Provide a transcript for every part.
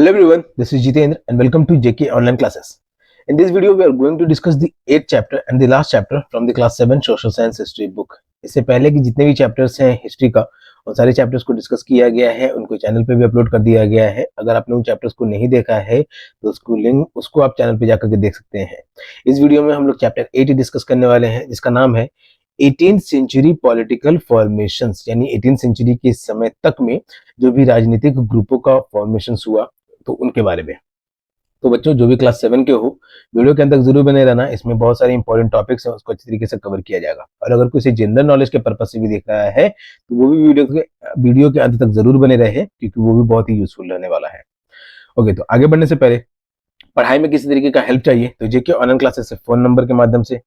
Hello everyone, this is Jitendra and welcome to JK Online Classes. In this video, we are going to discuss the 8th chapter and the last chapter from the class 7 Social Science History book. इससे पहले कि जितने भी chapters हैं history का उन सारे chapters को डिस्कस किया गया है, उनको चैनल पे भी अपलोड कर दिया गया है. अगर आपने उन चैप्टर्स को नहीं देखा है तो उसको आप चैनल पे जाकर के देख सकते हैं. इस वीडियो में हम लोग चैप्टर 8 डिस्कस करने वाले हैं जिसका नाम है 18th सेंचुरी पॉलिटिकल फॉर्मेशंस, यानी 18th सेंचुरी के समय तक में जो भी राजनीतिक ग्रुपों का फॉर्मेशंस हुआ तो उनके बारे में. तो बच्चों, जो भी क्लास 7 के हो, वीडियो के अंत तक जरूर बने रहना. इसमें बहुत सारे इंपॉर्टेंट टॉपिक्स हैं, उसको अच्छी तरीके से कवर किया जाएगा. और अगर कोई जनरल नॉलेज के पर्पज से भी देख रहा है तो वो भी वीडियो के अंत तक जरूर बने रहे, क्योंकि वो भी बहुत ही यूजफुल रहने वाला है. ओके, तो आगे बढ़ने से पहले पढ़ाई में किसी तरीके का हेल्प चाहिए तो जेके ऑनलाइन क्लासेस से फोन नंबर के माध्यम से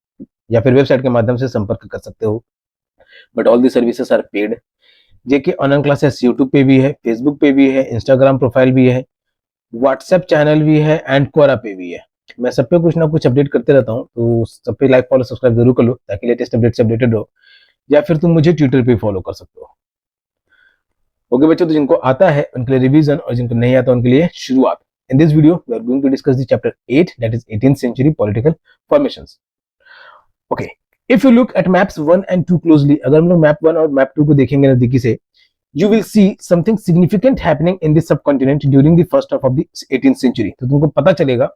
या फिर वेबसाइट के माध्यम से संपर्क कर सकते हो. But all the services are paid. JK online classes YouTube पे भी है, फेसबुक पे भी है, इंस्टाग्राम प्रोफाइल भी है, व्हाट्सएप चैनल भी है एंड कोरा पे भी है. मैं सब पे कुछ ना कुछ अपडेट करते रहता हूँ, तो सब पे लाइक फॉलो सब्सक्राइब जरूर कर लो ताकि लेटेस्ट अपडेट से अपडेटेड हो. या फिर तुम मुझे ट्विटर पे फॉलो कर सकते हो. ओके बच्चों, तो जिनको आता है उनके लिए रिवीजन और जिनको नहीं आता उनके लिए शुरुआत. In this video we are going to discuss the chapter 8, that is 18th century political formations. Okay, if you look at maps 1 and 2 closely, अगर हम लोग मैप 1 और मैप 2 को देखेंगे नजदीकी से, you will see something significant happening in this subcontinent during the first half of the 18th century. तो तुमको पता चलेगा,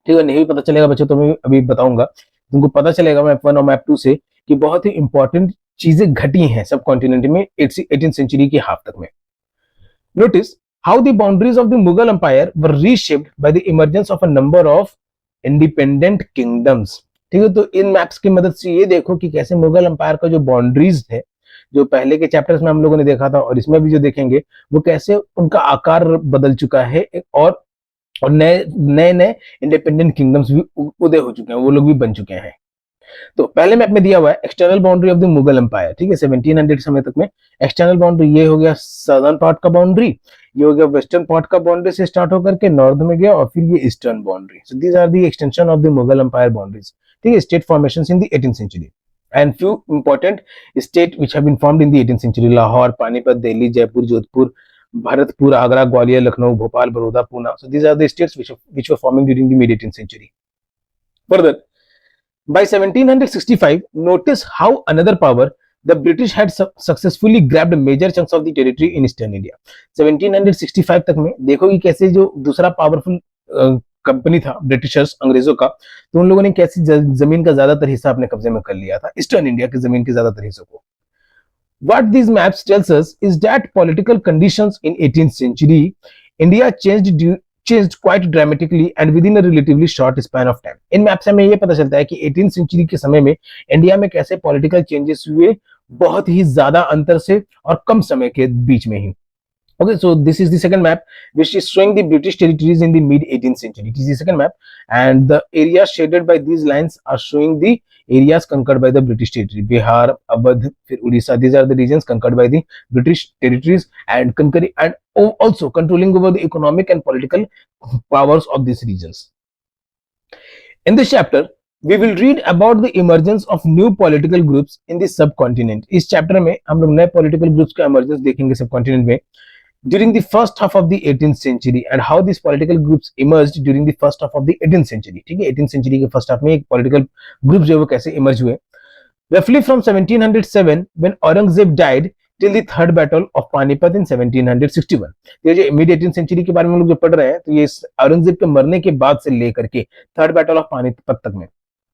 ठीक है, नहीं भी पता चलेगा बच्चों तो मैं अभी बताऊंगा. तुमको पता चलेगा मैप 1 और मैप 2 से कि बहुत ही इंपॉर्टेंट चीजें घटी हैं सब कॉन्टिनेंट में 18th सेंचुरी के हाफ तक में. Notice how the boundaries of the Mughal Empire were reshaped by the emergence of a number of independent kingdoms. ठीक है, तो इन मैप्स की मदद से ये देखो कि कैसे मुगल अंपायर का जो बाउंड्रीज थे, जो पहले के चैप्टर्स में हम लोगों ने देखा था और इसमें भी जो देखेंगे, वो कैसे उनका आकार बदल चुका है और नए नए इंडिपेंडेंट किंगडम्स भी उदय हो चुके हैं, वो लोग भी बन चुके हैं. तो पहले मैप में दिया हुआ है external boundary of the Mughal empire. ठीक है, 1700 समय तक में एक्सटर्नल बाउंड्री ये हो गया सदर्न पार्ट का बाउंड्री, ये हो गया वेस्टर्न पार्ट का बाउंड्री से स्टार्ट होकर के नॉर्थ में गया और फिर ये eastern boundary. So these are the extension of the Mughal empire boundaries. ठीक है, state formations in the 18th century and few important state which have been formed in the 18th century: Lahore, Panipat, Delhi, Jaipur, Jodhpur, Bharatpur, Agra, Gwalior, Lucknow, Bhopal, Baroda, Pune. So these are the states which were forming during the mid 18th century. Further, by 1765, notice how another power, the British, had successfully grabbed major chunks of the territory in eastern India. 1765 तक में देखो कि कैसे जो दूसरा powerful company था Britishers, अंग्रेजों का, तो उन लोगों ने कैसी जमीन का ज्यादातर हिस्सा अपने कब्जे में कर लिया था, ईस्टर्न इंडिया की जमीन के ज्यादातर हिस्सों को. What these maps tells us is that political conditions in 18th century India changed quite dramatically and within a relatively short span of time. In map से हमें ये पता चलता है कि 18th सेंचुरी के समय में इंडिया में कैसे पॉलिटिकल चेंजेस हुए, बहुत ही ज्यादा अंतर से और कम समय के बीच में ही. Okay, so this is the second map which is showing the British territories in the mid 18th century. It is the second map and the areas shaded by these lines are showing the areas conquered by the British territory. Bihar, Awadh, Odisha, these are the regions conquered by the British territories and also controlling over the economic and political powers of these regions. In this chapter, we will read about the emergence of new political groups in the subcontinent. इस chapter में हम लोग नए political groups का emergence देखेंगे subcontinent में during the first half of the 18th century and how these political groups emerged during the first half of the 18th century. ठीक है, 18th century के first half में एक political group जो वो कैसे emerge हुए. Roughly from 1707 when Aurangzeb died till the third battle of Panipat in 1761. ये जो mid 18th century के बारे में हम लोग जो पढ़ रहे हैं, तो ये औरंगजेब के मरने के बाद से लेकर के थर्ड बैटल ऑफ पानीपत तक में,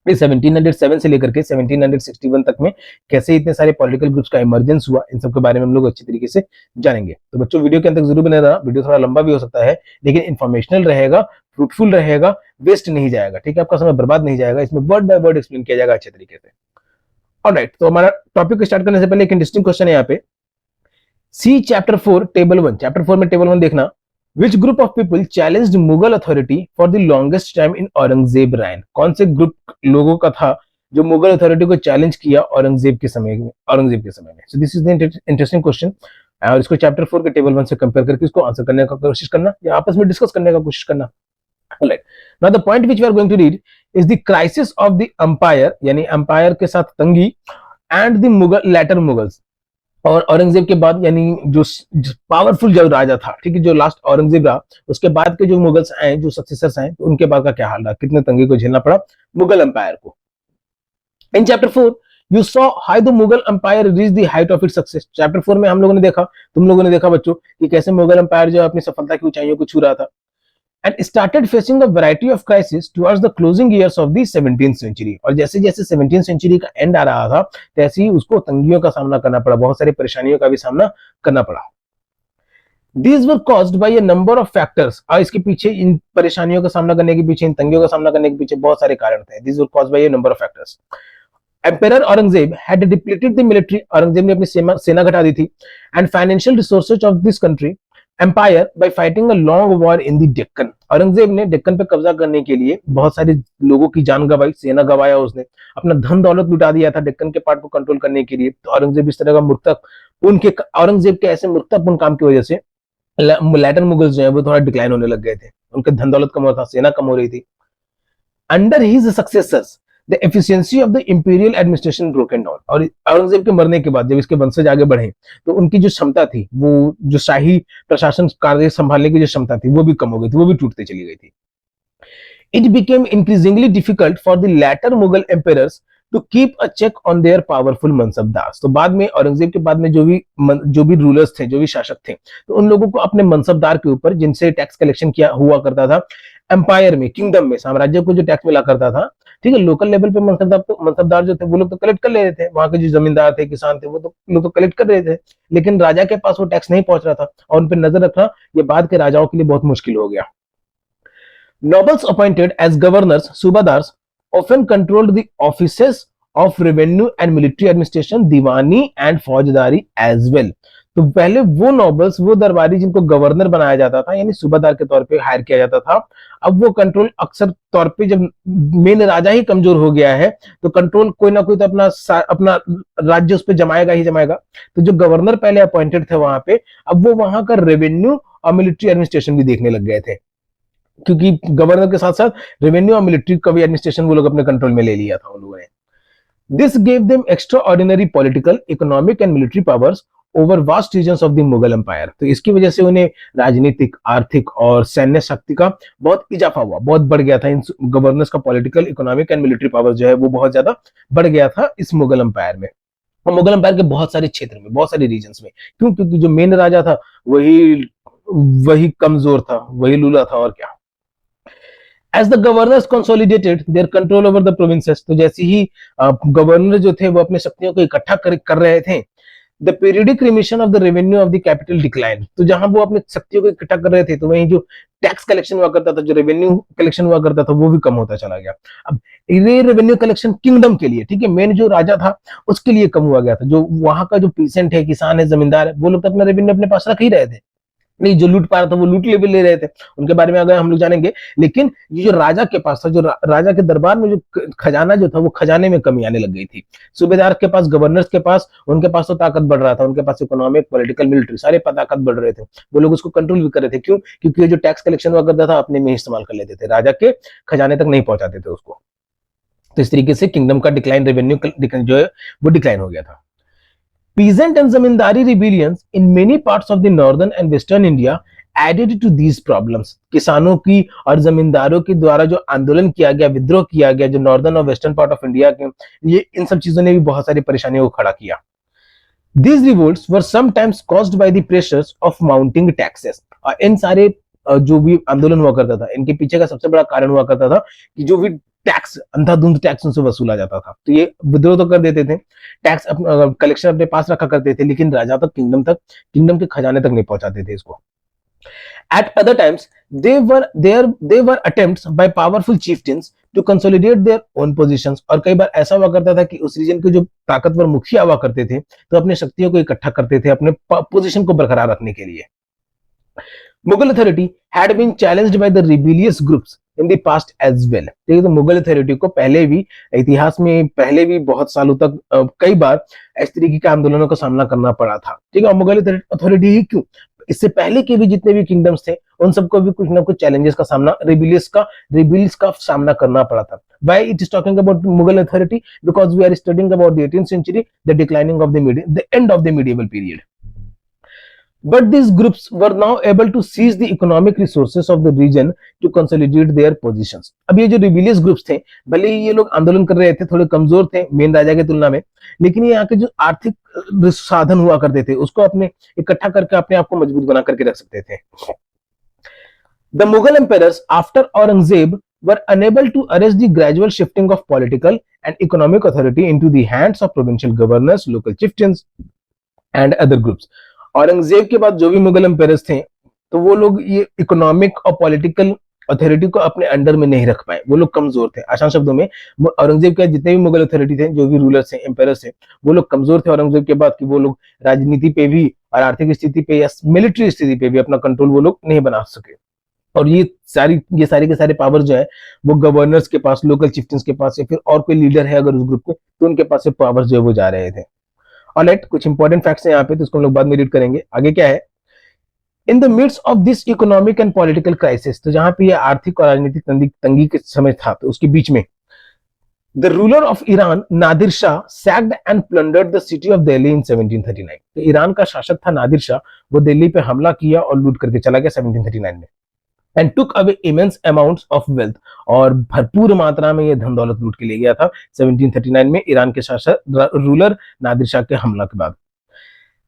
1707 से लेकर के 1761 तक में कैसे इतने सारे पॉलिटिकल ग्रुप्स का इमर्जेंस हुआ, इन सब के बारे में हम लोग अच्छी तरीके से जानेंगे. तो बच्चों, वीडियो के अंत तक जरूर बने रहना. वीडियो थोड़ा लंबा भी हो सकता है लेकिन इंफॉर्मेशनल रहेगा, फ्रूटफुल रहेगा, वेस्ट नहीं जाएगा. ठीक है, आपका समय बर्बाद नहीं जाएगा, इसमें वर्ड बाय वर्ड एक्सप्लेन किया जाएगा अच्छे तरीके से. ऑलराइट, तो हमारा टॉपिक स्टार्ट करने से पहले एक इंटरेस्टिंग क्वेश्चन है यहाँ पे. सी चैप्टर 4 टेबल 1. चैप्टर 4 में टेबल 1 देखना. Which group of people challenged Mughal authority for the longest time in Aurangzeb reign? कौन से ग्रुप लोगों का था जो मुगल अथॉरिटी को चैलेंज किया औरंगजेब के समय में? So this is the interesting question. और इसको चैप्टर 4 के टेबल 1 से कंपेयर करके इसको आंसर करने का कोशिश करना या आपस में डिस्कस करने का कोशिश करना. Alright. Now the point which we are going to read is the crisis of the empire, यानी empire के साथ तंगी and the Mughal later Mughals. और औरंगजेब के बाद यानी जो पावरफुल जो राजा था, ठीक है, जो लास्ट औरंगजेब रहा, उसके बाद के जो मुगल्स आए, जो सक्सेसर्स आए, तो उनके बाद का क्या हाल रहा, कितने तंगे को झेलना पड़ा मुगल एम्पायर को। In chapter 4 you saw how the Mughal empire reach the height of its success. Chapter 4 में हम लोगों ने देखा, तुम लोगों ने देखा बच्चों, कि कैसे मुगल एम्पायर जो है अपनी सफलता की ऊंचाइयों को छू रहा था, and started facing a variety of crises towards the closing years of the 17th century। और जैसे जैसे 17th सेंचुरी का एंड आ रहा था, तैसे ही उसको तंगियों का सामना करना पड़ा, बहुत सारी परेशानियों का भी सामना करना पड़ा। These were caused by a number of factors। और इसके पीछे, इन परेशानियों का सामना करने के पीछे, इन तंगियों का सामना करने के पीछे बहुत सारे कारण थे। These were caused by a number of factors। Emperor Aurangzeb had depleted the military। Aurangzeb ने अपनी सेना घटा दी थी, and financial resources of this country empire by fighting a long war in the Deccan। Aurangzeb ने डेक्कन पे कब्जा करने के लिए बहुत सारे लोगों की जान गंवाई, सेना गंवाया, उसने अपना धन दौलत लुटा दिया था डेक्कन के पार्ट को कंट्रोल करने के लिए। तो औरंगजेब इस तरह का उनके औरंगजेब के ऐसे मूर्खतापूर्ण काम की वजह से लैटर मुगल्स जो है वो थोड़ा डिक्लाइन होने लग गए थे, उनके धन दौलत कम हो रहा था, सेना कम हो रही थी। Under his successors the efficiency of the imperial administration broken down. और औरंगजेब के मरने के बाद जब इसके वंशज आगे बढ़े, तो उनकी जो क्षमता थी, वो जो शाही प्रशासन कार्य संभालने की जो क्षमता थी, वो भी कम हो गई थी, वो भी टूटते चली गई थी। It became increasingly difficult for the latter Mughal emperors to keep a check on their powerful mansabdar. तो बाद में, औरंगजेब के बाद में जो भी रूलर्स थे, जो भी शासक थे, तो उन लोगों को अपने मनसबदार के ऊपर, जिनसे टैक्स कलेक्शन किया हुआ करता था, एम्पायर में, किंगडम में, साम्राज्य को जो टैक्स मिला करता था, ठीक है, लोकल लेवल पे मनसबदार जो थे वो लोग तो कलेक्ट कर ले रहे थे, वहां के जो जमींदार थे, किसान थे, वो तो लोग तो कलेक्ट कर रहे थे, लेकिन राजा के पास वो टैक्स नहीं पहुंच रहा था, और उन पर नजर रखना ये बाद के राजाओं के लिए बहुत मुश्किल हो गया। Nobles appointed as governors, subadars, often controlled the offices of revenue and military administration, Deewani and फौजदारी as well। तो पहले वो नॉबल्स, वो दरबारी जिनको गवर्नर बनाया जाता था, यानी सूबादार के तौर पे हायर किया जाता था, अब वो कंट्रोल अक्सर तौर पे, जब मेन राजा ही कमजोर हो गया है, तो कंट्रोल कोई ना कोई तो अपना राज्य उस पर जमाएगा ही जमाएगा। तो जो गवर्नर पहले अपॉइंटेड थे वहां पे, अब वो वहां का रेवेन्यू और मिलिट्री एडमिनिस्ट्रेशन भी देखने लग गए थे, क्योंकि गवर्नर के साथ साथ रेवेन्यू और मिलिट्री का भी एडमिनिस्ट्रेशन वो लोग अपने कंट्रोल में ले लिया था उन लोगों ने। This gave them extraordinary political, economic and military powers over vast regions of the Mughal empire. तो इसकी वजह से उन्हें राजनीतिक, आर्थिक और सैन्य शक्ति का बहुत इजाफा हुआ, बहुत बढ़ गया था। इन गवर्नर्स का political, economic and military power जो है वो बहुत ज्यादा बढ़ गया था इस मुगल एम्पायर में, और मुगल एम्पायर के बहुत सारे क्षेत्र में, बहुत सारे रीजन्स में। क्यों? क्योंकि जो मेन राजा था वही वही कमजोर था, वही लूला था, और क्या। As the governors consolidated their control over the provinces, तो जैसे ही गवर्नर जो थे वो अपने शक्तियों को इकट्ठा कर रहे थे, the periodic remission of the revenue of the capital decline. तो जहां वो अपने शक्तियों को इकट्ठा कर रहे थे, तो वहीं जो टैक्स कलेक्शन हुआ करता था, जो रेवेन्यू कलेक्शन हुआ करता था, वो भी कम होता चला गया। अब ये रेवेन्यू कलेक्शन किंगडम के लिए, ठीक है, मेन जो राजा था उसके लिए कम हुआ गया था। जो वहां का जो पीसेंट है, किसान है, जमींदार है, वो लोग तो अपना रेवेन्यू अपने पास रख ही रहे थे, नहीं, जो लूट पा रहा था वो लूट ले रहे थे, उनके बारे में अगर हम लोग जानेंगे। लेकिन ये जो राजा के पास था, जो राजा के दरबार में जो खजाना जो था, वो खजाने में कमी आने लग गई थी। सूबेदार के पास, गवर्नर्स के पास, उनके पास तो ताकत बढ़ रहा था, उनके पास इकोनॉमिक, पॉलिटिकल, मिलिट्री सारे ताकत बढ़ रहे थे, वो लोग उसको कंट्रोल भी कर रहे थे। क्यों? क्योंकि जो टैक्स कलेक्शन हुआ करता था अपने में इस्तेमाल कर लेते थे, राजा के खजाने तक नहीं पहुंचाते थे उसको। तो इस तरीके से किंगडम का डिक्लाइन, रेवेन्यू जो है वो डिक्लाइन हो गया था। Peasant and zamindari rebellions in many parts of the northern and western India added to these problems। किसानों की और जमींदारों के द्वारा जो आंदोलन किया गया, विद्रोह किया गया, जो नॉर्दर्न और वेस्टर्न पार्ट ऑफ इंडिया के, ये इन सब चीजों ने भी बहुत सारी परेशानियों को खड़ा किया। These revolts were sometimes caused by the pressures of mounting taxes। और इन सारे जो भी आंदोलन हुआ करता था, इनके पीछे का सबसे बड़ा कारण हुआ करता था कि जो भी टैक्स, अंधाधुंध टैक्स उनसे वसूला जाता था। तो ये विद्रोह तो कर देते थे, टैक्स कलेक्शन अपने पास रखा करते थे, लेकिन राजा तक, किंगडम के खजाने तक नहीं पहुंचाते थे इसको। At other times, they were attempts by powerful chieftains to consolidate their own positions। और कई बार ऐसा हुआ करता था कि उस रीजन के जो ताकतवर मुखिया हुआ करते थे, तो अपने शक्तियों को इकट्ठा करते थे अपने पोजीशन को बरकरार रखने के लिए। Mughal authority had been challenged by the rebellious groups in the past as well. ठीक है, तो मुगल अथॉरिटी को पहले भी, इतिहास में पहले भी बहुत सालों तक कई बार इस तरीके के आंदोलनों का सामना करना पड़ा था। ठीक है, मुगल अथॉरिटी ही क्यों, इससे पहले के भी जितने भी किंगडम्स थे उन सबको भी कुछ ना कुछ चैलेंजेस का सामना, रिबिलियंस का सामना करना पड़ा था. Why it is talking about Mughal authority? Because we are studying about the 18th century, the end of the medieval period. But these groups were now able to seize the economic resources of the region to consolidate their positions. अब ये जो रिबिलियस groups थे, भले ही ये लोग आंदोलन कर रहे थे, थोड़े कमजोर थे मेन राजा के तुलना में, लेकिन ये यहाँ के जो आर्थिक साधन हुआ करते थे उसको अपने इकट्ठा करके अपने आप को मजबूत बना करके रख सकते थे. The Mughal emperors after Aurangzeb were unable to arrest the gradual shifting of political and economic authority into the hands of provincial governors, local chieftains and other groups. Aurangzeb के बाद जो भी मुगल एम्पायर्स थे तो वो लोग ये इकोनॉमिक और पॉलिटिकल अथॉरिटी को अपने अंडर में नहीं रख पाए, वो लोग कमजोर थे. आसान शब्दों में औरंगजेब के जितने भी मुगल अथॉरिटी थे, जो भी रूलर्स थे, एम्पायर्स थे, वो लोग कमजोर थे औरंगजेब के बाद, कि वो लोग राजनीति पे भी और आर्थिक स्थिति पे या मिलिट्री स्थिति पे भी अपना कंट्रोल वो लोग नहीं बना सके. और ये सारे के सारे पावर जो है वो गवर्नर्स के पास, लोकल चिफ्टन्स के पास, या फिर और कोई लीडर है अगर उस ग्रुप को, तो उनके पास से पावर जो है वो जा रहे थे. ऑलराइट, कुछ इंपॉर्टेंट फैक्ट्स हैं यहाँ पे, तो इसको हम लोग बाद में रीड करेंगे. आगे क्या है, in the mids of this economic and political crisis, तो जहां पे ये आर्थिक और राजनीतिक तंगी के समय था, तो उसके बीच में the ruler of Iran Nadir Shah sacked and plundered the city of Delhi in 1739. तो ईरान का शासक था नादिर शाह, वो दिल्ली पे हमला किया और लूट करके चला गया 1739 में. And took away immense amounts of wealth, और भरपूर मात्रा में ये धन दौलत लूट के ले गया था 1739 में ईरान के शासक रूलर नादिर शाह के हमला के बाद.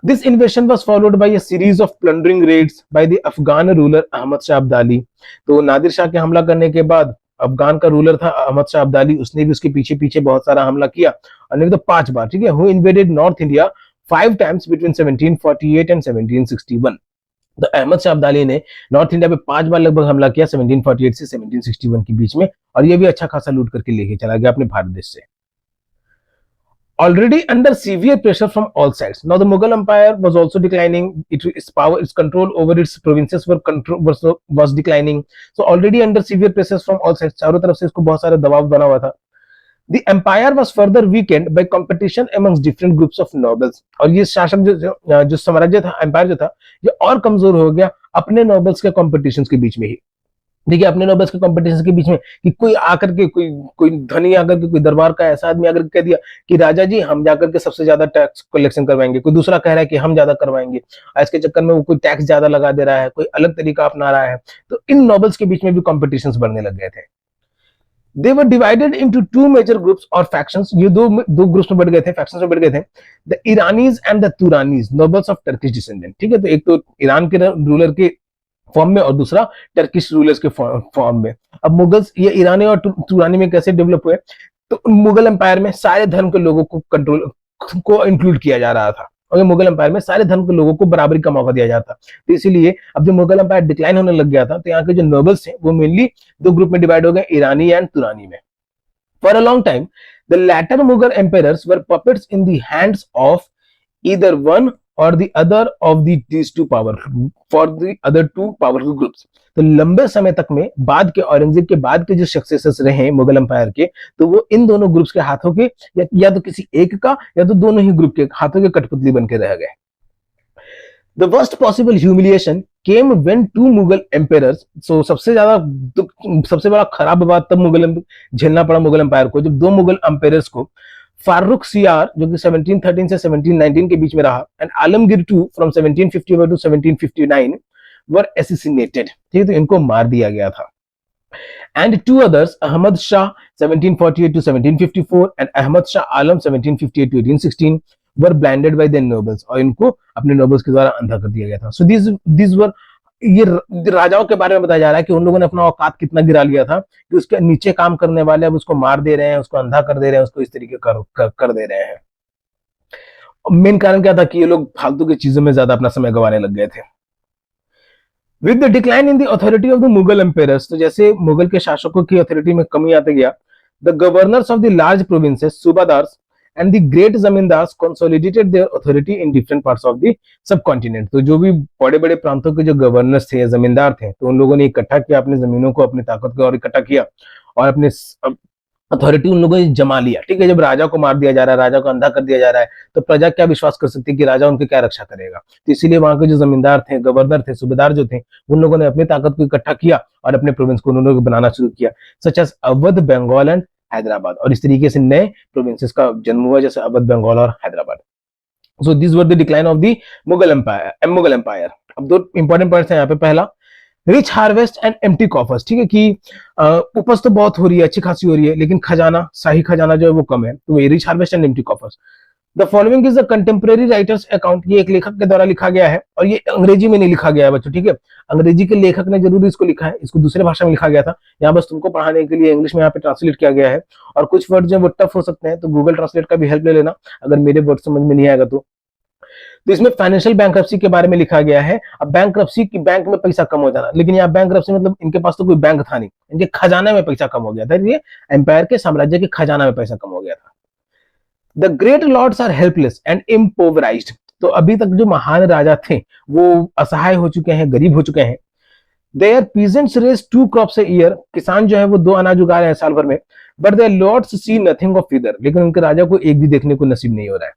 This invasion was followed by a series of plundering raids by the Afghan ruler Ahmad Shah Abdali. तो नादिर शाह के हमला करने के बाद अफगान का रूलर था अहमद शाह अब्दाली, उसने भी उसके पीछे पीछे बहुत सारा हमला किया, और नहीं तो 5 बार, ठीक है. Who invaded North India 5 times between 1748 and 1761. तो अहमद शाह अब्दाली ने नॉर्थ इंडिया पे 5 बार लगभग हमला किया 1748 से 1761 के बीच में, और ये भी अच्छा खासा लूट करके लेके चला गया अपने भारत देश से. Already under severe pressure from all sides. Now the Mughal Empire was also declining. Its control over its provinces was declining. So already under severe pressures from all sides. चारों तरफ से इसको बहुत सारा दबाव बना हुआ था. The empire was further weakened by competition amongst different groups of nobles. और ये शासक जो साम्राज्य था, एम्पायर जो था, ये और कमजोर हो गया अपने नोबल्स के कॉम्पिटिशन के बीच में ही. देखिए, अपने नोबल्स के कॉम्पिटिशन के बीच में कि कोई आकर के, कोई धनी आकर के, कोई दरबार का ऐसा आदमी आकर के कह दिया कि राजा जी हम जाकर के सबसे ज्यादा टैक्स कलेक्शन करवाएंगे, कोई दूसरा कह रहा है कि हम ज्यादा करवाएंगे, इसके चक्कर में वो कोई टैक्स ज्यादा लगा दे रहा है, कोई अलग तरीका अपना रहा है. तो इन नोबल्स के बीच में भी कॉम्पिटिशन बढ़ने लग गए थे. They were divided into 2 major groups or factions. ये दो ग्रुप्स में बढ़ गए थे, फैक्शंस में बढ़ गए थे. The Iranis and the Turanis, nobles of Turkish descent. ठीक है, तो एक तो ईरान के रूलर के फॉर्म में और दूसरा टर्किश रूलर्स के फॉर्म में. अब मुगल्स ये ईरानी और तुरानी में कैसे डेवलप हुए, तो मुगल एम्पायर में सारे धर्म के लोगों को कंट्रोल को इंक्लूड किया जा रहा था, और मुगल एम्पायर में सारे धर्म के लोगों को बराबरी का मौका दिया जाता. तो इसीलिए अब जब मुगल एम्पायर डिक्लाइन होने लग गया था, तो यहाँ के जो नोबल्स थे वो मेनली 2 ग्रुप में डिवाइड हो गए, ईरानी एंड तुरानी में. For a long time the later Mughal empires were puppets in the hands of either one or the other of these two powerful groups. तो लंबे समय तक में बाद के औरंगजेब के बाद के जो सक्सेसर्स रहे मुगल एम्पायर के, तो वो इन दोनों ग्रुप्स के हाथों के या तो किसी एक का या तो दोनों ही ग्रुप के हाथों के कठपुतली बन के रह गए. The worst possible humiliation came when 2 Mughal empires, so सबसे बड़ा खराब बात तब झेलना पड़ा मुगल एम्पायर को, जब 2 मुगल एम्पायर्स को फारूक सियार जो कि 1713 से 1719 के बीच में रहा, and Alamgir II from 1751 to 1759 were assassinated. ठीक है, तो इनको मार दिया गया था. And 2 others, Ahmad Shah 1748 to 1754 and Ahmad Shah Alam 1758 to 1816 were blinded by their nobles, और इनको अपने नोबल्स के द्वारा अंधा कर दिया गया था. सो दिस वर, ये राजाओं के बारे में बताया जा रहा है कि उन लोगों ने अपना औकात कितना गिरा लिया था कि उसके नीचे काम करने वाले अब उसको मार दे रहे हैं, उसको अंधा कर दे रहे हैं, उसको इस तरीके कर दे रहे हैं. मेन कारण क्या था कि ये लोग फालतू की चीजों में ज्यादा अपना समय गंवाने लग गए थे. With the decline in the authority of the Mughal empires, तो जैसे मुगल के शासकों की अथॉरिटी में कमी आते गया, the governors of the large provinces, subahdars and the great zamindars consolidated their authority in different parts of the subcontinent. तो जो भी बड़े बड़े प्रांतों के जो गवर्नर्स थे या जमींदार थे, तो उन लोगों ने इकट्ठा किया अपने जमीनों को, अपनी ताकत को और इकट्ठा किया, और अपने अथॉरिटी उन लोगों ने जमा लिया, ठीक है। जब राजा को मार दिया जा रहा है, राजा को अंधा कर दिया जा रहा है, तो प्रजा क्या विश्वास कर सकती है कि राजा उनकी क्या रक्षा करेगा। तो इसीलिए वहां के जो जमींदार थे, गवर्नर थे, सूबेदार जो थे, उन लोगों ने अपनी ताकत को इकट्ठा किया और अपने प्रोविंस को उन्होंने बनाना शुरू किया, such as Awadh, Bengal and Hyderabad. और इस तरीके से नए प्रोविंसेस का जन्म हुआ, जैसे अवध, बंगाल और Hyderabad. So this were the decline of the Mughal empire. अब दो इंपॉर्टेंट पॉइंट्स हैं यहाँ पे। पहला, rich harvest and empty coffers, ठीक है, कि उपज तो बहुत हो रही है, अच्छी खासी हो रही है, लेकिन खजाना, शाही खजाना जो है वो कम है, तो ये rich harvest and empty coffers. The following is the contemporary writers account, ये एक लेखक के द्वारा लिखा गया है, और ये अंग्रेजी में नहीं लिखा गया है बच्चों, ठीक है। अंग्रेजी के लेखक ने जरूर इसको लिखा है, इसको दूसरे भाषा में लिखा गया था, यहाँ बस तुमको पढ़ाने के लिए इंग्लिश में यहाँ पे ट्रांसलेट किया गया है। और कुछ वर्ड जो है वो टफ हो सकते हैं, तो गूगल ट्रांसलेट का भी हेल्प ले लेना अगर मेरे वर्ड समझ में नहीं आएगा तो इसमें फाइनेंशियल बैंक्रप्सी के बारे में लिखा गया है। अब बैंक्रप्सी की, बैंक में पैसा कम हो जाना, लेकिन यहाँ बैंक्रप्सी मतलब इनके पास तो कोई बैंक था नहीं, इनके खजाने में पैसा कम हो गया था, ये एम्पायर के साम्राज्य के खजाना में पैसा कम हो गया था। The great lords are helpless and impoverished, तो अभी तक जो महान राजा थे वो असहाय हो चुके हैं, गरीब हो चुके हैं। Their peasants raise 2 crops a year, किसान जो है वो 2 अनाज उगा रहे हैं साल भर में। But their lords see nothing of either, लेकिन उनके राजा को एक भी देखने को नसीब नहीं हो रहा है।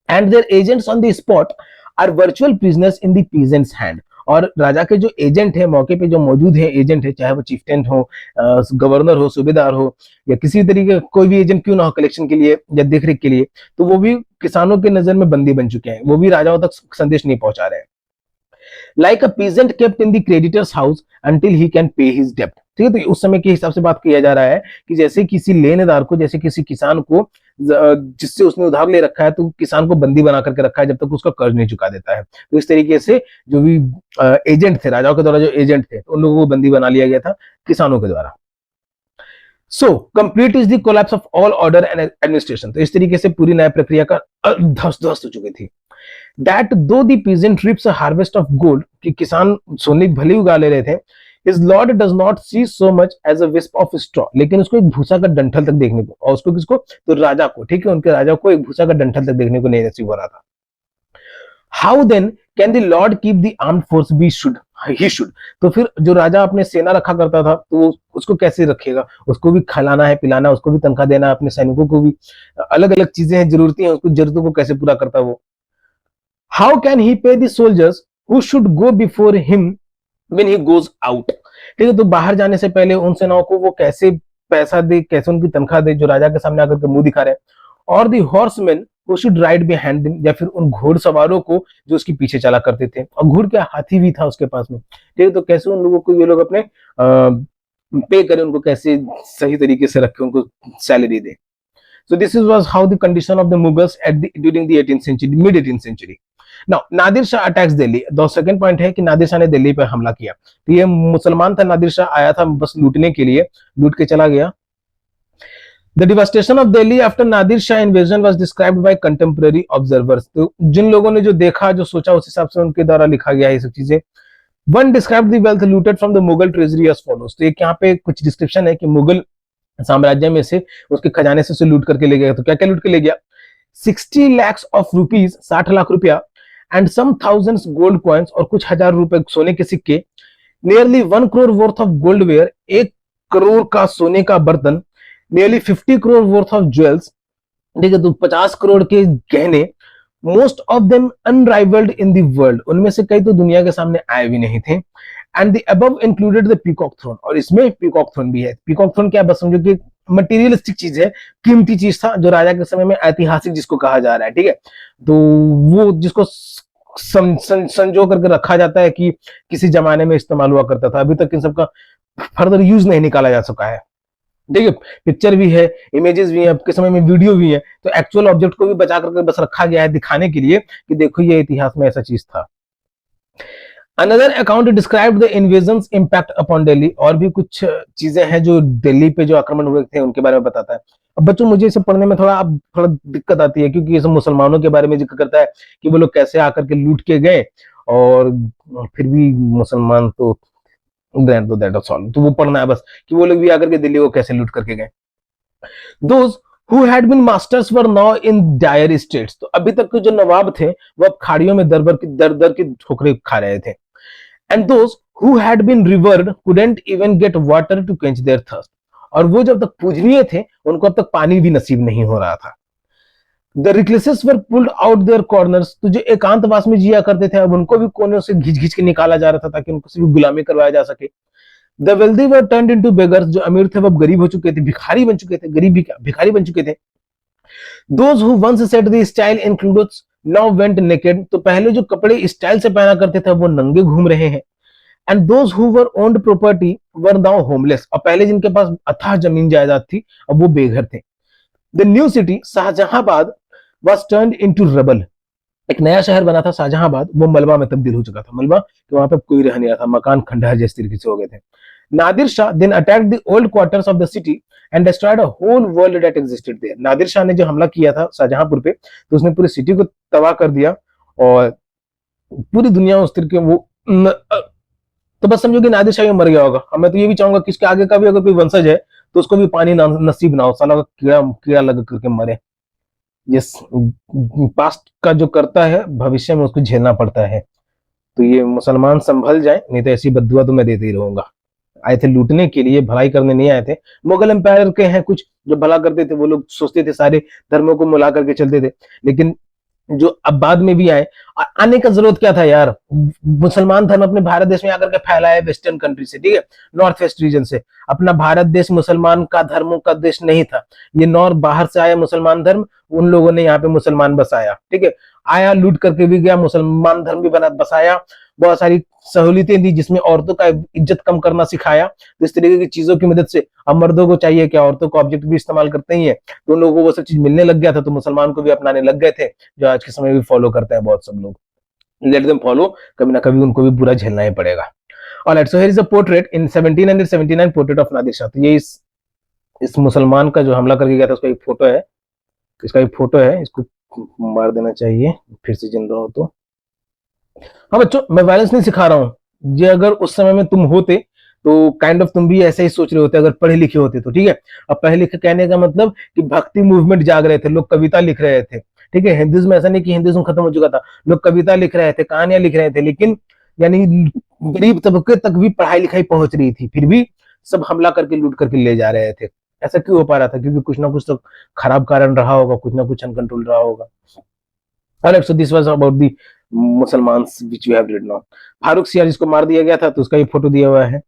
And their agents on the spot are virtual prisoners in the peasants hand, और राजा के जो एजेंट है, मौके पे जो मौजूद है एजेंट है, चाहे वो चीफ्टेन हो, गवर्नर हो, सूबेदार हो, या किसी तरीके कोई भी एजेंट क्यों ना हो कलेक्शन के लिए या देखरेख के लिए, तो वो भी किसानों के नजर में बंदी बन चुके हैं, वो भी राजाओं तक संदेश नहीं पहुंचा रहे हैं। Like a peasant kept in the creditors house until he can pay his डेब्ट, ठीक है। तो उस समय के हिसाब से बात किया जा रहा है कि जैसे किसी लेनेदार को, जैसे किसी किसान को जिससे उसने उधार ले रखा है, तो किसान को बंदी बना करके रखा है जब तक उसका कर्ज नहीं चुका देता है। तो इस तरीके से जो भी एजेंट थे, राजाओं के द्वारा जो एजेंट थे, तो उन लोगों को बंदी बना लिया गया था किसानों के द्वारा। So complete is the collapse of all order and administration, तो इस तरीके से पूरी न्याय प्रक्रिया का ध्वस्त हो चुकी थी। That though the peasant reaps a harvest of gold, कि किसान सोने भले उगा ले रहे थे, his lord does not see so much as a wisp of straw, लेकिन उसको एक भूसा का डंठल तक देखने को, और उसको किसको, तो राजा को, ठीक है, उनके राजा को एक भूसा का डंठल तक देखने को नहीं नसीब हो रहा था। How then can the lord keep the armed force be should he should, तो फिर जो राजा अपने सेना रखा करता था, तो उसको कैसे रखेगा, उसको भी खिलाना है, पिलाना, उसको भी तनख्वाह देना है, अपने सैनिकों को भी अलग अलग चीजें हैं, जरूरतें हैं, उसको जरूरतों को कैसे पूरा करता वो। हाउ कैन ही पे the soldiers who should go before him when he goes out, ठीक है, तो बाहर जाने से पहले उन सेनाओं को वो कैसे पैसा दे, कैसे उनकी तनख्वाह दे जो राजा के सामने आकर के मुंह दिखा रहे हैं। और the horseman who should ride behind him, या फिर उन घोड़सवारों को जो उसके पीछे चला करते थे, और घोड़ क्या, हाथी भी था उसके पास में, ठीक है, तो कैसे उन लोगों को ये लोग अपने पे करें, उनको कैसे सही तरीके से रखें, उनको salary they. So this was how the condition of the Mughals during the 18th century, mid 18th century. Now Nadir Shah attacks Delhi, दो सेकंड पॉइंट है कि नादिर शाह ने दिल्ली पर हमला किया। तो ये मुसलमान था, नादिर शाह आया था बस लूटने के लिए, लूट के चला गया। The devastation of Delhi after Nadir Shah invasion was described by contemporary observers, तो जिन लोगों ने जो देखा, जो सोचा, उस हिसाब से उनके द्वारा लिखा गया ये सब चीजें। One described the wealth looted from the Mughal treasury as follows, तो एक यहाँ पे कुछ डिस्क्रिप्शन है कि मुगल साम्राज्य में से उसके खजाने से लूट करके ले गया। तो क्या क्या लूट के ले गया, 60 lakhs of rupees, 60 लाख रुपया, and some thousands gold coins, और कुछ हजार रुपए सोने के सिक्के, nearly 1 crore worth of gold ware, 1 crore का सोने का बर्तन, nearly 50 crore worth of jewels, ठीक है, तो 50 करोड़ के गहने, most of them unrivalled in the world, उनमें से कई तो दुनिया के सामने आए भी नहीं थे। And the above included the peacock throne, और इसमें पीकॉक थ्रोन भी है। पीकॉक थ्रोन क्या, बस समझो कि मटेरियलिस्टिक चीज है, कीमती चीज था, जो राजा के समय में ऐतिहासिक जिसको कहा जा रहा है, ठीक है, तो वो जिसको संजो करके रखा जाता है कि किसी जमाने में इस्तेमाल हुआ करता था, अभी तक इन सबका फर्दर यूज नहीं निकाला जा सका है, ठीक है। पिक्चर भी है, इमेजेस भी है, अब के समय में वीडियो भी है, तो एक्चुअल ऑब्जेक्ट को भी बचा करके बस रखा गया है दिखाने के लिए कि देखो ये इतिहास में ऐसा चीज था। Another account described the invasion's impact upon Delhi, और भी कुछ चीजें हैं जो दिल्ली पे जो आक्रमण हुए थे उनके बारे में बताता है। अब बच्चों मुझे इसे पढ़ने में थोड़ा दिक्कत आती है, क्योंकि ये सब मुसलमानों के बारे में जिक्र करता है कि वो लोग कैसे आकर के लूट के गए, और फिर भी मुसलमान तो तो वो पढ़ना है बस कि वो लोग भी आकर के दिल्ली को कैसे लूट करके गए। Those who had been masters were now in dire states, तो अभी तक के जो नवाब थे वो अब खाड़ियों में दर दर की ठोकरें खा रहे थे। And those who had been revered couldn't even get water to quench their thirst, और वो जब तक पूजनीय थे उनको अब तक पानी भी नसीब नहीं हो रहा था। The recluses were pulled out their corners, तो जो एकांतवास में जिया करते थे अब उनको भी कोनों से घिच घिच के निकाला जा रहा था ताकि उनको सिर्फ गुलामी करवाया जा सके। The wealthy were turned into beggars, जो अमीर थे वो अब गरीब हो चुके थे, भिखारी बन चुके थे, गरीब भिखारी बन चुके थे। Those who once set the style in clothes now went naked, तो पहले जो कपड़े स्टाइल से पहना करते थे वो नंगे घूम रहे हैं। And those who were owned property were now homeless, और पहले जिनके पास अथाह जमीन जायदाद थी अब वो बेघर थे। The new city Shahjahanabad was turned into rubble, एक नया शहर बना था शाहजहांबाद, वो मलबा में तब्दील हो चुका था। मलबा कि वहां पे कोई रह नहीं रहा था, मकान खंडहर जैसे तरीके से हो गए थे। Nadir Shah then attacked the old quarters of the city and destroyed a whole world that existed there, Nadir Shah ने जो हमला किया था शाहजहांपुर पे तो उसने पूरी सिटी को तबाह कर दिया और पूरी दुनिया उस तरीके वो तो बस समझो कि नादिर शाह मर गया होगा। मैं तो ये भी चाहूंगा कि इसके आगे का भी अगर कोई वंशज है तो उसको भी पानी नसीब ना हो, साला कीड़ा कीड़ा लग करके मरे। यस, पास्ट का जो करता है भविष्य में उसको झेलना पड़ता है। तो ये मुसलमान संभल जाए, नहीं तो ऐसी बद्दुआ तो मैं देते ही रहूंगा। आए थे लूटने के लिए, भलाई करने नहीं आए थे। मुगल एम्पायर के हैं कुछ जो भला करते थे, वो लोग सोचते थे सारे धर्मों को मिला करके चलते थे, लेकिन जो अब बाद में भी आए, आने का जरूरत क्या था यार। मुसलमान धर्म अपने भारत देश में आकर के फैलाया वेस्टर्न कंट्री से, ठीक है, नॉर्थ वेस्ट रीजन से। अपना भारत देश मुसलमान का धर्मों का देश नहीं था, ये नॉर्थ बाहर से आया मुसलमान धर्म, उन लोगों ने यहाँ पे मुसलमान बसाया, ठीक है। आया लूट करके भी गया, मुसलमान धर्म भी बना बसाया, बहुत सारी सहूलियतें दी जिसमें औरतों का इज्जत कम करना सिखाया। तो इस तरीके की चीजों की मदद से अब मर्दों को चाहिए क्या, औरतों को ऑब्जेक्ट भी इस्तेमाल करते ही है, तो उन लोगों को वो सब चीज मिलने लग गया था, तो मुसलमान को भी अपनाने लग गए थे, जो आज के समय में भी फॉलो करते हैं बहुत सब लोग। लेट देम फॉलो, कभी ना कभी उनको भी बुरा झेलना ही पड़ेगा। Alright, so here is a portrait in 1779 portrait of Nadir Shah. तो ये इस मुसलमान का जो हमला करके गया था उसका एक फोटो है, इसको मार देना चाहिए फिर से जिंदा हो तो। हाँ बच्चों, मैं वायलेंस नहीं सिखा रहा हूँ, ये अगर उस समय में तुम होते तो काइंड ऑफ तुम भी ऐसे ही सोच रहे होते अगर पढ़े लिखे होते तो, ठीक है। अब पढ़े लिखे कहने का मतलब कि भक्ति मूवमेंट जाग रहे थे लोग, कविता लिख रहे थे, ठीक है। हिंदुइज्म में ऐसा नहीं कि हिंदुइज्म खत्म हो चुका था, लोग कविता लिख रहे थे, कहानियां लिख रहे थे, लेकिन यानी गरीब तबके तक भी पढ़ाई लिखाई पहुंच रही थी, फिर भी सब हमला करके लूट करके ले जा रहे थे। ऐसा क्यों हो पा रहा था? क्योंकि कुछ ना कुछ तो खराब कारण रहा होगा, कुछ ना कुछ अनकंट्रोल रहा होगा। Alright, so this was about the मुसलमान्स which we have read now. Farooq सियार जिसको मार दिया गया था तो उसका ये फोटो दिया हुआ है।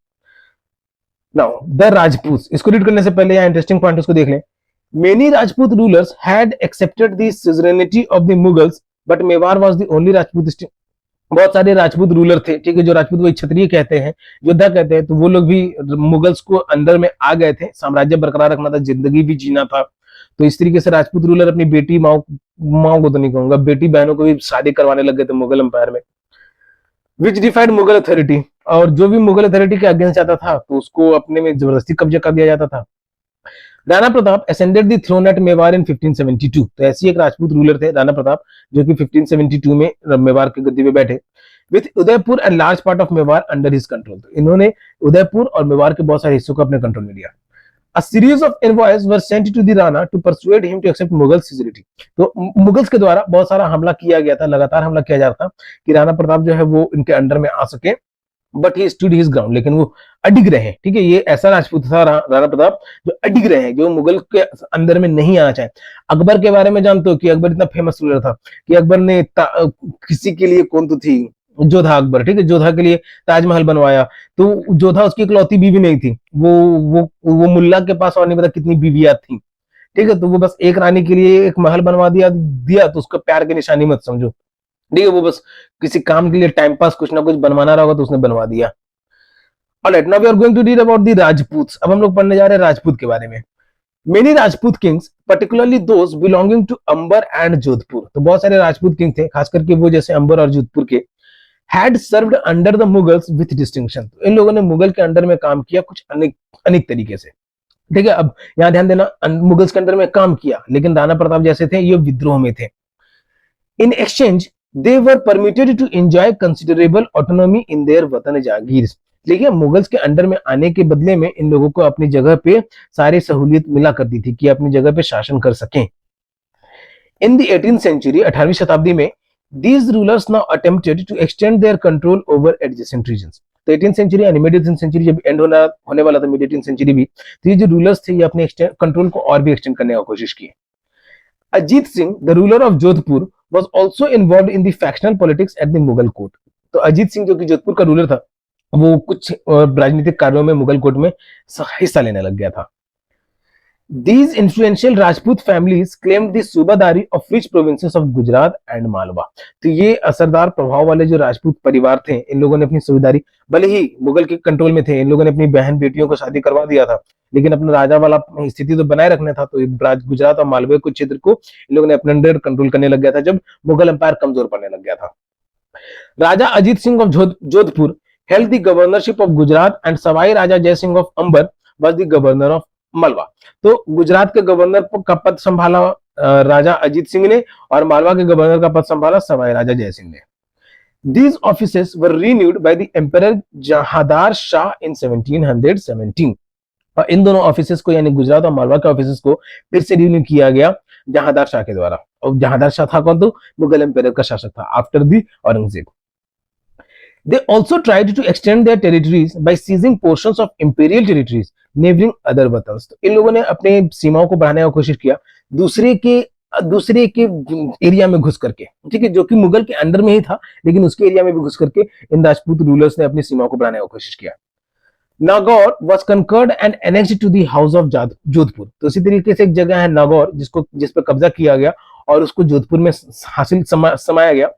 Now the Rajputs, इसको रीड करने से पहले यहाँ इंटरेस्टिंग पॉइंट उसको देख लें। Many Rajput rulers had accepted the suzerainty of the Mughals, but Mewar was the only Rajput state. बहुत सारे राजपूत रूलर थे, ठीक है, जो राजपूत वही क्षत्रिय कहते हैं, योद्धा कहते हैं, तो वो लोग भी मुगल्स को अंदर में आ गए थे। साम्राज्य बरकरार रखना था, जिंदगी भी जीना था, तो इस तरीके से राजपूत रूलर अपनी बेटी माओ को तो नहीं कहूंगा, बेटी बहनों को भी शादी करवाने लग गए थे मुगल एम्पायर में। विच डिफाइड मुगल अथॉरिटी, और जो भी मुगल अथॉरिटी के अगेंस्ट जाता था तो उसको अपने में जबरदस्ती कब्जा कर दिया जाता था। Rana Pratap ascended the throne at Mewar in 1572, तो ऐसी एक राजपूत रूलर थे राणा प्रताप जो कि 1572 में मेवाड़ की गद्दी पे बैठे। With Udaipur and large part of Mewar under his control, तो इन्होंने उदयपुर और मेवाड़ के बहुत सारे हिस्सों को अपने कंट्रोल में लिया। A series of envoys were sent to the Rana to persuade him to accept Mughal suzerainty, तो मुगल्स के द्वारा बहुत सारा हमला किया गया था, लगातार हमला किया जा रहा था कि राणा प्रताप जो है वो इनके अंडर में आ सके, but he stood his ground, लेकिन वो अडिग रहे, ठीक है। ये ऐसा राजपूत था राणा प्रताप जो अडिग रहे, जो मुगल के अंदर में नहीं आना चाहे। अकबर के बारे में जानते हो कि अकबर इतना फेमस रूलर था कि अकबर ने किसी के लिए, कौन तो थी, जोधा अकबर, ठीक है, जोधा के लिए ताजमहल बनवाया, तो जोधा उसकी इकलौती बीवी नहीं थी, वो मुल्ला के पास और नहीं पता कितनी बीवियां थी, ठीक है। तो वो बस एक रानी के लिए एक महल बनवा दिया तो उसको प्यार की निशानी मत समझो, ठीक है। वो बस किसी काम के लिए टाइम पास कुछ ना कुछ बनवाना रहा होगा तो उसने बनवा दिया। Alright, now we are going to read about the Rajputs. अब हम लोग पढ़ने जा रहे हैं राजपूत के बारे में। मेनी Rajput kings, particularly those belonging to Amber and Jodhpur, तो बहुत सारे राजपूत किंग थे, खास करके वो जैसे अंबर और जोधपुर के, had served under the Mughals with distinction, तो इन लोगों ने मुगल के अंडर में काम किया कुछ अनेक तरीके से, ठीक है। अब यहां ध्यान देना, मुगल्स के अंडर में काम किया, लेकिन राणा प्रताप जैसे थे ये विद्रोह में थे। In exchange they were permitted to enjoy considerable autonomy in their वतन जागीर, देखिए मुगल्स के अंडर में आने के बदले में इन लोगों को अपनी जगह पे सारी सहूलियत मिला करती थी कि अपनी जगह पे शासन कर सकें। इन द 18th century, 18वीं शताब्दी में, These rulers now attempted to extend their control over adjacent regions. तो 18th सेंचुरी यानी मिड 18th सेंचुरी जब एंड होने वाला था, मिड 18th सेंचुरी भी, तो ये जो रूलर्स थे ये अपने कंट्रोल को और भी एक्सटेंड करने की कोशिश की। Ajit Singh, the ruler of Jodhpur, was also involved in the factional politics at the Mughal court. तो अजीत सिंह जो कि जोधपुर का रूलर था, वो कुछ राजनीतिक कार्यों में मुगल कोर्ट में हिस्सा लेने लग गया था। These influential Rajput families claimed the सूबादारी of rich provinces of Gujarat and Malwa. तो ये असरदार प्रभाव वाले जो राजपूत परिवार थे, इन लोगों ने अपनी सूबादारी, भले ही मुगल के कंट्रोल में थे, इन लोगों ने अपनी बहन बेटियों को शादी करवा दिया था, लेकिन अपना राजा वाला स्थिति तो बनाए रखना था। तो गुजरात और मालवे के क्षेत्र को इन लोगों ने अपने अंडर कंट्रोल करने लग गया था जब मुगल एम्पायर कमजोर पड़ने लग गया था। Raja Ajit Singh of Jodhpur held the governorship of Gujarat and Sawai Raja Jai Singh of Amber was the governor of Malwa. तो गुजरात के गवर्नर का पद संभाला राजा अजीत सिंह ने, और मालवा के गवर्नर का पद संभाला सवाई राजा जय सिंह ने। These offices were renewed by the Emperor Jahandar Shah in 1717। और इन दोनों ऑफिसेस को, यानी गुजरात और मालवा के ऑफिसेस को फिर से रिन्यू किया गया जहांदार शाह के द्वारा। और जहांदार शाह था कौन? तो मुगल एम्पायर का शासक था after the Aurangzeb. They also tried to extend their territories by seizing portions of imperial territories neighboring other वतन्स। तो इन लोगों ने अपने सीमाओं को बढ़ाने की कोशिश किया दूसरे के एरिया में घुस करके, ठीक है, जो कि मुगल के अंडर में ही था, लेकिन उसके एरिया में भी घुस करके इन राजपूत रूलर्स ने अपनी सीमाओं को बढ़ाने की कोशिश किया। Nagaur was conquered and annexed to the house of Jodhpur. तो इसी तरीके से एक जगह है नागौर जिस पर कब्जा किया गया और उसको जोधपुर में समाया गया।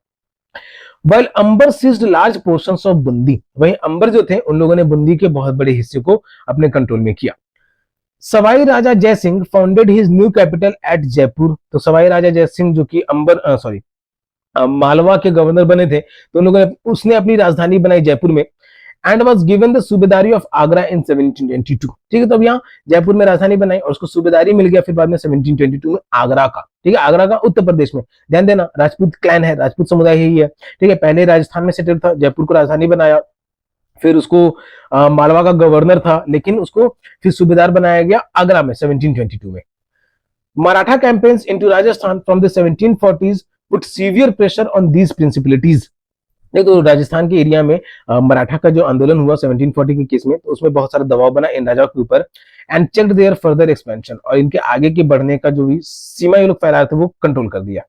While Ambar seized large portions of Bundi, वहीं अंबर जो थे उन लोगों ने बुंदी के बहुत बड़े हिस्से को अपने कंट्रोल में किया। Sawai Raja Jai Singh founded his new capital eight Jaipur. तो सवाई राजा जय सिंह जो कि मालवा के गवर्नर बने थे, तो उन लोगों ने उसने अपनी राजधानी बनाई जयपुर में। And was given the subedari of Agra in 1722। ठीक है, तो अब यहाँ जयपुर में राजधानी बनाई और उसको सूबेदारी मिल गया फिर बाद में 1722 में आगरा का। ठीक है, आगरा का उत्तर प्रदेश में। ध्यान देना, राजपूत क्लैन है, राजपूत समुदाय ही है। ठीक है, पहले राजस्थान में सेटल था, जयपुर को राजधानी बनाया, फिर उसको मालवा का गवर्नर था, लेकिन उसको फिर सूबेदार बनाया गया आगरा में 1722 में। Maratha campaigns into Rajasthan from the 1740s put severe pressure on these principalities. तो राजस्थान के एरिया में मराठा का जो आंदोलन हुआ 1740 के केस में, तो उसमें बहुत सारा दबाव बना इन राजाओं के ऊपर। And checked their further expansion, और इनके आगे के बढ़ने का जो भी सीमा ये लोग फैला रहे थे वो कंट्रोल कर दिया।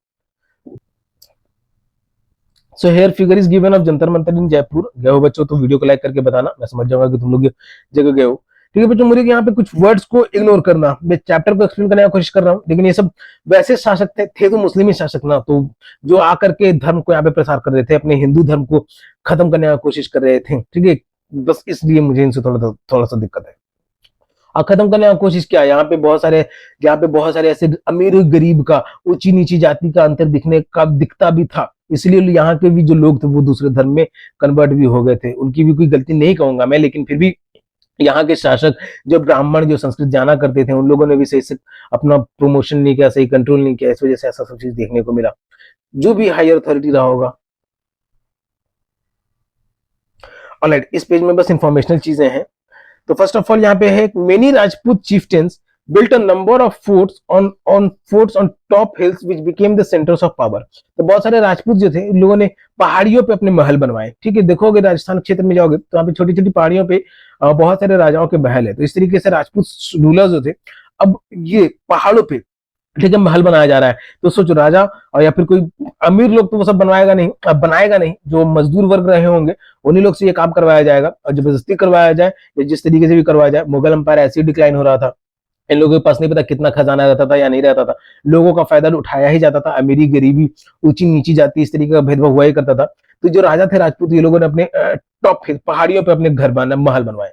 So here figure is given of Jantar Mantar in Jaipur. गए हो बच्चों तो वीडियो को लाइक करके बताना, मैं समझ जाऊंगा कि तुम लोग जगह गए हो। ठीक है बच्चों, मुझे यहाँ पे कुछ वर्ड्स को इग्नोर करना, मैं चैप्टर को एक्सप्लेन करने की कोशिश कर रहा हूँ, लेकिन ये सब वैसे शासक थे तो मुस्लिम ही शासक ना, तो जो आकर के धर्म को यहाँ पे प्रसार कर रहे थे, अपने हिंदू धर्म को खत्म करने की कोशिश कर रहे थे। ठीक है, बस इसलिए मुझे इनसे थोड़ा सा दिक्कत है। और खत्म करने की कोशिश किया, यहाँ पे बहुत सारे ऐसे अमीर और गरीब का, ऊंची नीची जाति का अंतर दिखता भी था, इसलिए यहाँ के भी जो लोग थे वो दूसरे धर्म में कन्वर्ट भी हो गए थे। उनकी भी कोई गलती नहीं कहूंगा मैं, लेकिन फिर भी यहाँ के शासक जो ब्राह्मण जो संस्कृत जाना करते थे, उन लोगों ने भी सही से अपना प्रमोशन नहीं किया, सही कंट्रोल नहीं किया, इस वजह से ऐसा सब चीज देखने को मिला। जो भी हायर अथॉरिटी रहा होगा। ऑलराइट, इस पेज में बस इंफॉर्मेशनल चीजें हैं। तो फर्स्ट ऑफ ऑल यहाँ पे है मेनी राजपूत चिeftains built a number of forts on top hills which became the centers of power। तो बहुत सारे राजपूत जो थे, इन लोगों ने पहाड़ियों पे अपने महल बनवाए। ठीक है, देखोगे राजस्थान क्षेत्र में जाओगे तो यहाँ पे छोटी छोटी पहाड़ियों पे बहुत सारे राजाओं के महल है। तो इस तरीके से राजपूत रूलर्स जो थे, अब ये पहाड़ों पे, ठीक है, महल बनाया जा रहा है। तो सोचो, राजा और या फिर कोई अमीर लोग तो वो सब बनाएगा नहीं, जो मजदूर वर्ग रहे होंगे उन्हीं लोग से ये काम करवाया जाएगा, और जबरदस्ती करवाया जाए या जिस तरीके से भी करवाया जाए। मुगल एम्पायर ऐसे ही डिक्लाइन हो रहा था, इन लोगों के पास नहीं पता कितना खजाना रहता था या नहीं रहता था, लोगों का फायदा उठाया ही जाता था। अमीरी गरीबी, ऊंची नीची जाति, इस तरीके का भेदभाव हुआ ही करता था। तो जो राजा थे राजपूत, ये लोगों ने अपने टॉप पहाड़ियों पे अपने महल बनवाए।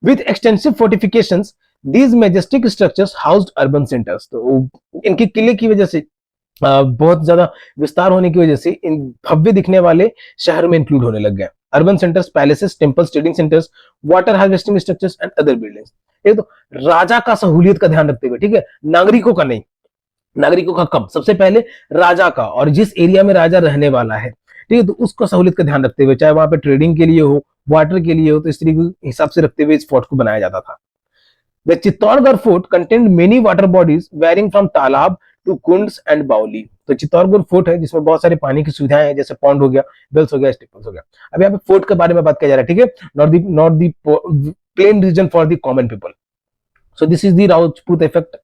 With extensive fortifications these majestic structures housed urban centers। तो इनके किले की वजह से, बहुत ज्यादा विस्तार होने की वजह से, इन भव्य दिखने वाले शहर में इंक्लूड होने लग गए। Urban centres, palaces, temples, trading centres, water harvesting structures and other buildings. एक तो राजा का सहूलियत का ध्यान रखते हुए, ठीक है, नागरिकों का नहीं। नागरिकों का कब? सबसे पहले राजा का, और जिस एरिया में राजा रहने वाला है, ठीक है, तो उसको सहूलियत का ध्यान रखते हुए, चाहे वहां पे ट्रेडिंग के लिए हो, वाटर के लिए हो, तो इस तरीके के हिसाब से रखते हुए इस फोर्ट को बनाया जाता था। The Chittorgarh fort contained many water bodies varying from तालाब टू कुंड्स एंड बाउली। तो चित्तौड़गढ़ फोर्ट है जिसमें बहुत सारे पानी की सुविधाएं हैं, जैसे पॉन्ड हो गया, वेल्स हो गया, स्टेपल्स हो गया। अब यहाँ पे फोर्ट के बारे में बात किया जा रहा है, ठीक है, not the plain reason for the common people. So this is the Rajput effect.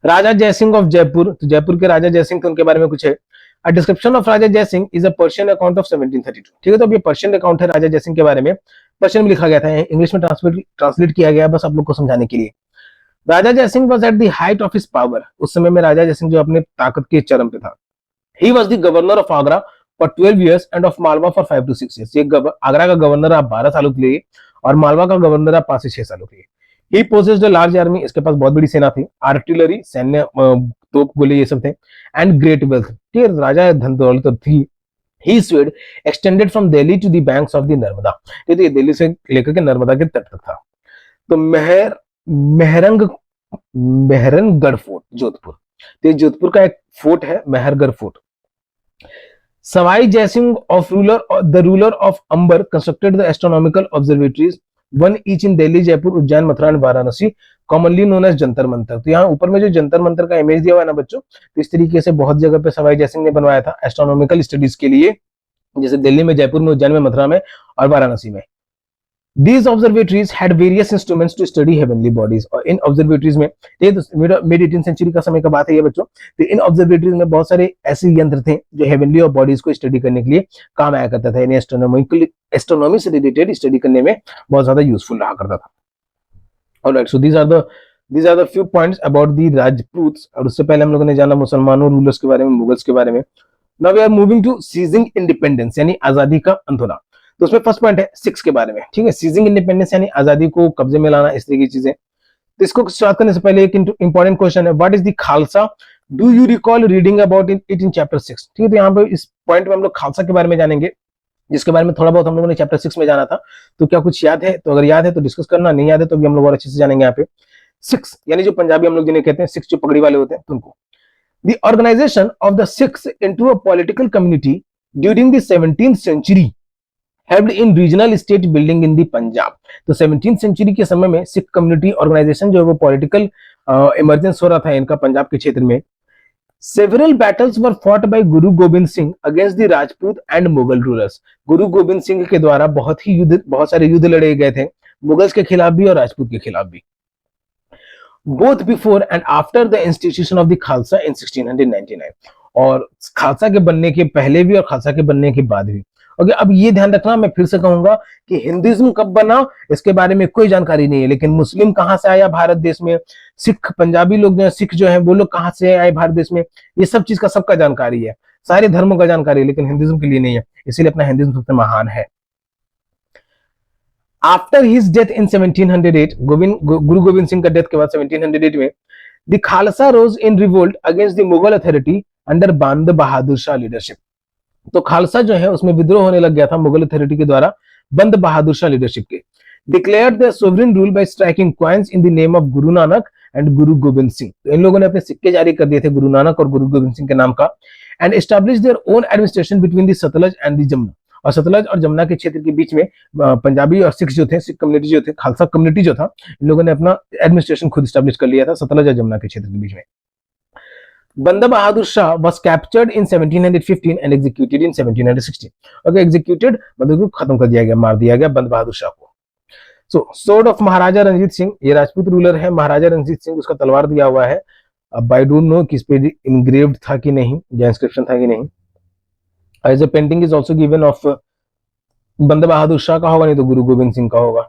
Raja Jaisingh of Jaipur, तो जयपुर के राजा जयसिंह थे, उनके बारे में कुछ है। A description of Raja Jaisingh is a Persian account of 1732, ठीक है, तो ये पर्शियन अकाउंट है राजा जयसिंह के बारे में, पर्शियन में लिखा गया था, इंग्लिश में ट्रांसलेट किया गया बस आप लोग को समझाने के लिए। Raja Jaisingh was at the height of his power, उस समय में राजा जयसिंह जो अपने ताकत के चरम पे था। He was the governor of Agra for 12 years end of Malwa for 5 to 6 years। ये आगरा का गवर्नर आप 12 सालों के लिए और मालवा का गवर्नर आप 5 से 6 सालों के लिए। ही पोजेस्ड अ लार्ज आर्मी, इसके पास बहुत बड़ी सेना थी, आर्टिलरी सैन्य तोप गोले ये सब थे, एंड ग्रेट वेल्थ, ठीक है, राजा धन दौलत थी। He swayed extended from Delhi to the banks of the Narmada, ठीक है, ये दिल्ली से लेकर के नर्मदा के तट तक था। तो मेहरनगढ़ फोर्ट जोधपुर, तो जोधपुर का एक फोर्ट है Mehrgarh fort. Sawai Jaisingh of the ruler of Amber constructed the astronomical observatories, one each in Delhi, Jaipur, Ujjain, Mathura and Varanasi, commonly known as Jantar Mantar. तो यहाँ ऊपर में जो जंतर मंतर का इमेज दिया हुआ है ना बच्चों, तो इस तरीके से बहुत जगह पे सवाई जयसिंह ने बनवाया था एस्ट्रोनॉमिकल स्टडीज के लिए, जैसे दिल्ली में, जयपुर में, उज्जैन में, मथुरा में और वाराणसी में। These observatories had various instruments to study heavenly bodies, और इन ऑब्जर्वेटरीज में, ये तो मिड 18th सेंचुरी का समय का बात है ये बच्चों, तो इन ऑब्जर्वेटरीज में बहुत सारे ऐसे यंत्र थे जो हेवनली और बॉडीज को स्टडी करने के लिए काम आया करता था, यानी एस्ट्रोनॉमी से रिलेटेड स्टडी करने में बहुत ज्यादा यूजफुल रहा करता था। Alright, so these are the few points about the Rajput. और उससे पहले हम लोगों ने जाना मुसलमानों रूलर्स के बारे में, मुगल्स के बारे में। Now we are moving to seizing independence, यानी आजादी का अंत होना। तो उसमें फर्स्ट पॉइंट है सिक्स के बारे में, ठीक है, सीजिंग इंडिपेंडेंस यानी आजादी को कब्जे में लाना, इस तरह की चीजें। तो इसको स्टार्ट करने से पहले एक इंपॉर्टेंट क्वेश्चन है, what is the Khalsa, do you recall reading about it in chapter 6, ठीक है। तो यहाँ पे इस पॉइंट में हम लोग खालसा के बारे में जानेंगे, जिसके बारे में थोड़ा बहुत हम लोगों ने चैप्टर 6 में जाना था। तो क्या कुछ याद है? तो अगर याद है तो डिस्कस करना, नहीं याद है तो भी हम लोग और अच्छे से जानेंगे। यहाँ पे 6 यानी जो पंजाबी हम लोग जिन्हें कहते हैं 6, जो पगड़ी वाले होते हैं उनको। The organisation of the 6 into a political community during the 17th century helped in regional state building in the Punjab. तो 17th सेंचुरी के समय में सिख कम्युनिटी ऑर्गेनाइजेशन जो है वो पॉलिटिकल इमरजेंस हो रहा था इनका पंजाब के क्षेत्र में। Several battles were fought bye Guru Gobind Singh against the Rajput and Mughal rulers. Guru Gobind Singh के द्वारा बहुत सारे युद्ध लड़े गए थे, मुगल्स के खिलाफ भी और राजपूत के खिलाफ भी। Both before and after the institution of the Khalsa in 1699, और खालसा के बनने के पहले भी और खालसा के बनने के बाद भी। ओके, अब ये ध्यान रखना, मैं फिर से कहूंगा कि हिंदुइज्म कब बना इसके बारे में कोई जानकारी नहीं है, लेकिन मुस्लिम कहां से आया भारत देश में, सिख पंजाबी लोग जो है, सिख जो है वो लोग कहां से आए भारत देश में, ये सब चीज का सबका जानकारी है, सारे धर्मों का जानकारी है, लेकिन हिंदुइज्म के लिए नहीं है, इसीलिए अपना हिंदुइज्म सबसे महान है। आफ्टर हिज डेथ इन 1708, गुरु गोविंद सिंह का डेथ के बाद 1708 में, the Khalsa rose in revolt against the Mughal authority under Banda Bahadur Shah leadership. तो खालसा जो है उसमें विद्रोह होने लग गया था मुगल अथॉरिटी के द्वारा बंद बहादुर शाह लीडरशिप के। Declared the sovereign rule by striking coins in the name of Guru Nanak and गुरु गोविंद सिंह। तो इन लोगों ने अपने सिक्के जारी कर दिए थे गुरु नानक और गुरु गोविंद सिंह के नाम का। And establish their own administration between the Sutlej and the Jamuna, और सतलज और जमुना के क्षेत्र के बीच में पंजाबी और सिख जो थे, सिख कम्युनिटी जो थे, खालसा कम्युनिटी जो था, इन लोगों ने अपना एडमिनिस्ट्रेशन खुद एस्टैब्लिश कर लिया था सतलज और जमुना के क्षेत्र के बीच में। Banda Bahadur Shah was captured in 1715 and executed in 1716। Okay, executed मतलब खत्म कर दिया गया, मार दिया गया बंदा बहादुर शाह को। सो sword of महाराजा रंजीत सिंह, ये राजपूत रूलर है महाराजा रंजीत सिंह, उसका तलवार दिया हुआ है। अब आई डोंट नो कि इस पे इंग्रेव्ड था कि नहीं या इंस्क्रिप्शन था कि नहीं। As a painting is also given of Banda Bahadur Shah का होगा, नहीं तो गुरु गोविंद सिंह का होगा।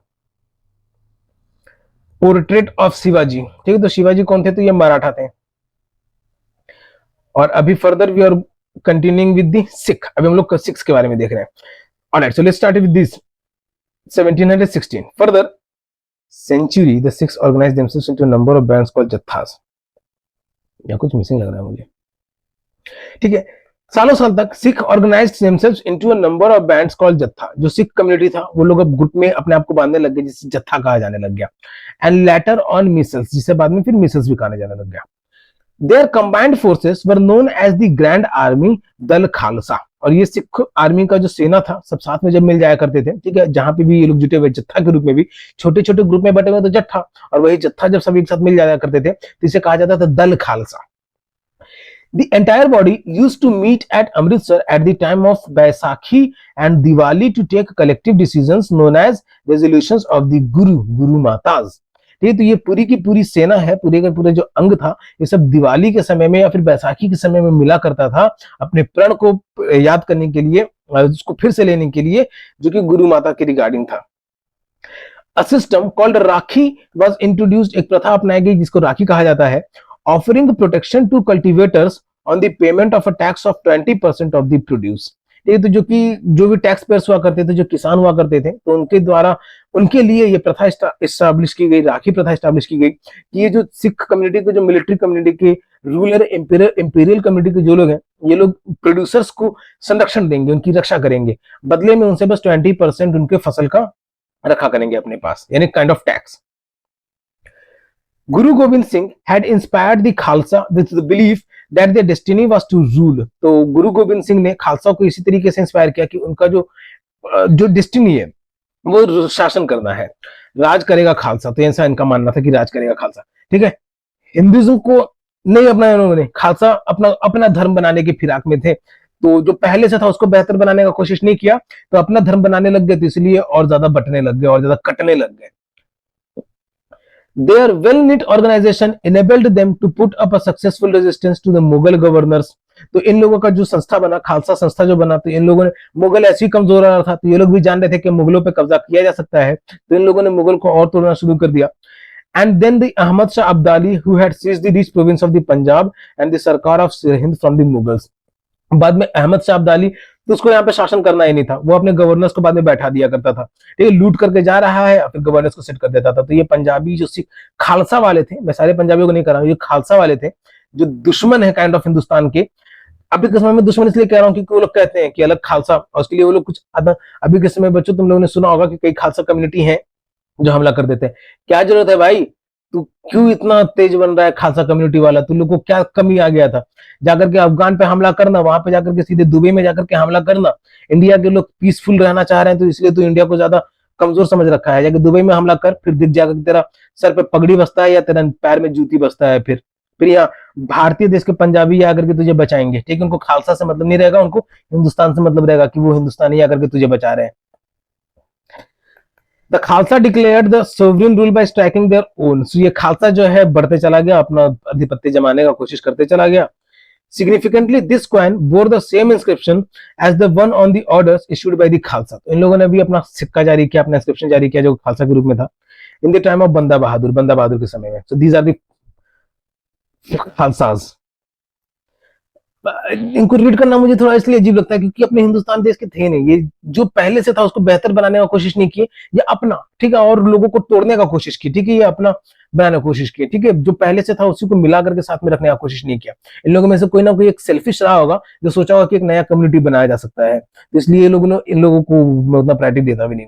पोर्ट्रेट ऑफ शिवाजी, ठीक है, तो शिवाजी कौन थे? तो ये मराठा थे। और अभी further we are continuing with the Sikh, अभी हम लोग सिक्स के बारे में देख रहे हैं। Alright, so let's start with this 1716। Further century the Sikhs organised themselves into number of bands called jathas. या कुछ मिसिंग लग रहा है मुझे, ठीक है। सालों साल तक Sikh organised themselves into a number of bands called jatha. जो सिख कम्युनिटी था वो लोग अब ग्रुप में अपने आप को बांधने लग गए, जिसे जत्था कहा जाने लग गया। एंड लेटर ऑन मिसल्स, जिसे बाद में फिर मिसल्स भी कहा जाने लग गया। Their combined forces were known as the Grand Army दल खालसा। और ये सिख आर्मी का जो सेना था सब साथ में जब मिल जाया करते थे, ठीक है, जहां पे भी ये लोग जुटे हुए जत्था के रूप में भी, छोटे छोटे ग्रुप में बटे हुए तो जत्था, और वही जत्था जब सब एक साथ मिल जाया करते थे तो इसे कहा जाता था दल Khalsa. The entire body used to meet at Amritsar at the time of Baisakhi and Diwali to take collective decisions known as resolutions of the Guru Matas. ठीक है, तो ये पूरी की पूरी सेना है, पूरे का पूरा जो अंग था, ये सब दिवाली के समय में या फिर बैसाखी के समय में मिला करता था अपने प्रण को याद करने के लिए, उसको फिर से लेने के लिए, जो कि गुरु माता के रिगार्डिंग था. A system called rakhi was introduced, एक प्रथा अपनाई गई जिसको राखी कहा जाता है, offering protection to cultivators on the payment of a tax of 20% of the produce. ये तो जो भी टैक्स पेयर्स हुआ करते थे, जो किसान हुआ करते थे, तो उनके द्वारा उनके लिए ये प्रथा इस्टेब्लिश की गई, राखी प्रथा इस्टेब्लिश की गई कि ये जो सिख कम्युनिटी के, जो मिलिट्री कम्युनिटी के, रूलर इंपीरियल कम्युनिटी के जो लोग हैं, ये लोग प्रोड्यूसर्स को संरक्षण देंगे, उनकी रक्षा करेंगे, बदले में उनसे बस 20% उनके फसल का रखा करेंगे अपने पास, यानी kind of tax. Guru Gobind Singh had inspired the Khalsa with the belief that their destiny was to rule. तो गुरु गोविंद सिंह ने खालसा को इसी तरीके से इंस्पायर किया कि उनका जो डेस्टिनी है वो शासन करना है, राज करेगा खालसा. तो ऐसा इनका मानना था कि राज करेगा खालसा. ठीक है, हिंदुइज्म को नहीं अपनाया उन्होंने, खालसा अपना धर्म बनाने के फिराक में थे, तो जो पहले से था उसको बेहतर बनाने का कोशिश नहीं किया, तो अपना धर्म बनाने लग गए, तो इसलिए और ज्यादा बटने लग गए और ज्यादा कटने लग गए. Their well-knit organization enabled them to put up a successful resistance to the Mughal governors. तो इन लोगों का जो संस्था बना, खालसा संस्था जो बना, तो इन लोगों ने, मुगल ऐसे ही कमजोर आ रहा था, तो ये लोग भी जान रहे थे कि मुगलों पे कब्जा किया जा सकता है, तो इन लोगों ने मुगल को और तोड़ना शुरू कर दिया. And then the Ahmad Shah Abdali, who had seized the rich province of the Punjab and the Sarkar of Sirhind from the Mughals. बाद में अहमद शाह अब्दाली, तो उसको यहाँ पे शासन करना ही नहीं था, वो अपने गवर्नर्स को बाद में बैठा दिया करता था. ठीक है, लूट करके जा रहा है, फिर गवर्नर्स को सेट कर देता था. तो ये पंजाबी जो सिख खालसा वाले थे, मैं सारे पंजाबियों को नहीं कर रहा हूँ, ये खालसा वाले थे जो दुश्मन है काइंड ऑफ हिंदुस्तान के. अभी के समय में दुश्मन इसलिए कह रहा हूँ क्योंकि वो लोग कहते हैं कि अलग खालसा, और उसके लिए वो लोग कुछ अभी के समय बच्चों, तुम लोगों ने सुना होगा कि कई खालसा कम्युनिटी है जो हमला कर देते हैं. क्या जरूरत है भाई, तू क्यों इतना तेज बन रहा है खालसा कम्युनिटी वाला, तू लोग को क्या कमी आ गया था, जाकर के अफगान पे हमला करना, वहां पे जाकर के सीधे दुबई में जाकर के हमला करना. इंडिया के लोग पीसफुल रहना चाह रहे हैं, तो इसलिए तो इंडिया को ज्यादा कमजोर समझ रखा है. जाकर दुबई में हमला कर, फिर दिख जाकर तेरा सर पे पगड़ी बसता है या तेरा पैर में जूती बसता है, फिर यहाँ भारतीय देश के पंजाबी आकर के तुझे बचाएंगे. ठीक है, उनको खालसा से मतलब नहीं रहेगा, उनको हिंदुस्तान से मतलब रहेगा कि वो हिंदुस्तानी आकर के तुझे बचा रहे हैं. The Khalsa declared the sovereign rule by striking their own. So ये खालसा जो है बढ़ते चला गया, अपना आधिपत्य जमाने का कोशिश करते चला गया. Significantly, this coin bore the same inscription as the one on the orders issued by the Khalsa. तो इन लोगों ने भी अपना सिक्का जारी किया, अपना इंस्क्रिप्शन जारी किया जो खालसा के रूप में था. In the time of बंदा बहादुर के समय में. So these are the Khalsas. इनको रीड करना मुझे थोड़ा इसलिए अजीब लगता है क्योंकि अपने हिंदुस्तान देश के थे नहीं, ये जो पहले से था उसको बेहतर बनाने का कोशिश नहीं की, ये अपना, ठीक है, और लोगों को तोड़ने का कोशिश की. ठीक है, ये अपना बनाने की कोशिश की. ठीक है, जो पहले से था उसी को मिला करके साथ में रखने का कोशिश नहीं किया. इन लोगों में से कोई ना कोई एक सेल्फिश रहा होगा जो सोचा होगा कि एक नया कम्युनिटी बनाया जा सकता है, तो इसलिए ये लोगों ने इन लोगों को उतना प्रायोरिटी देता भी नहीं.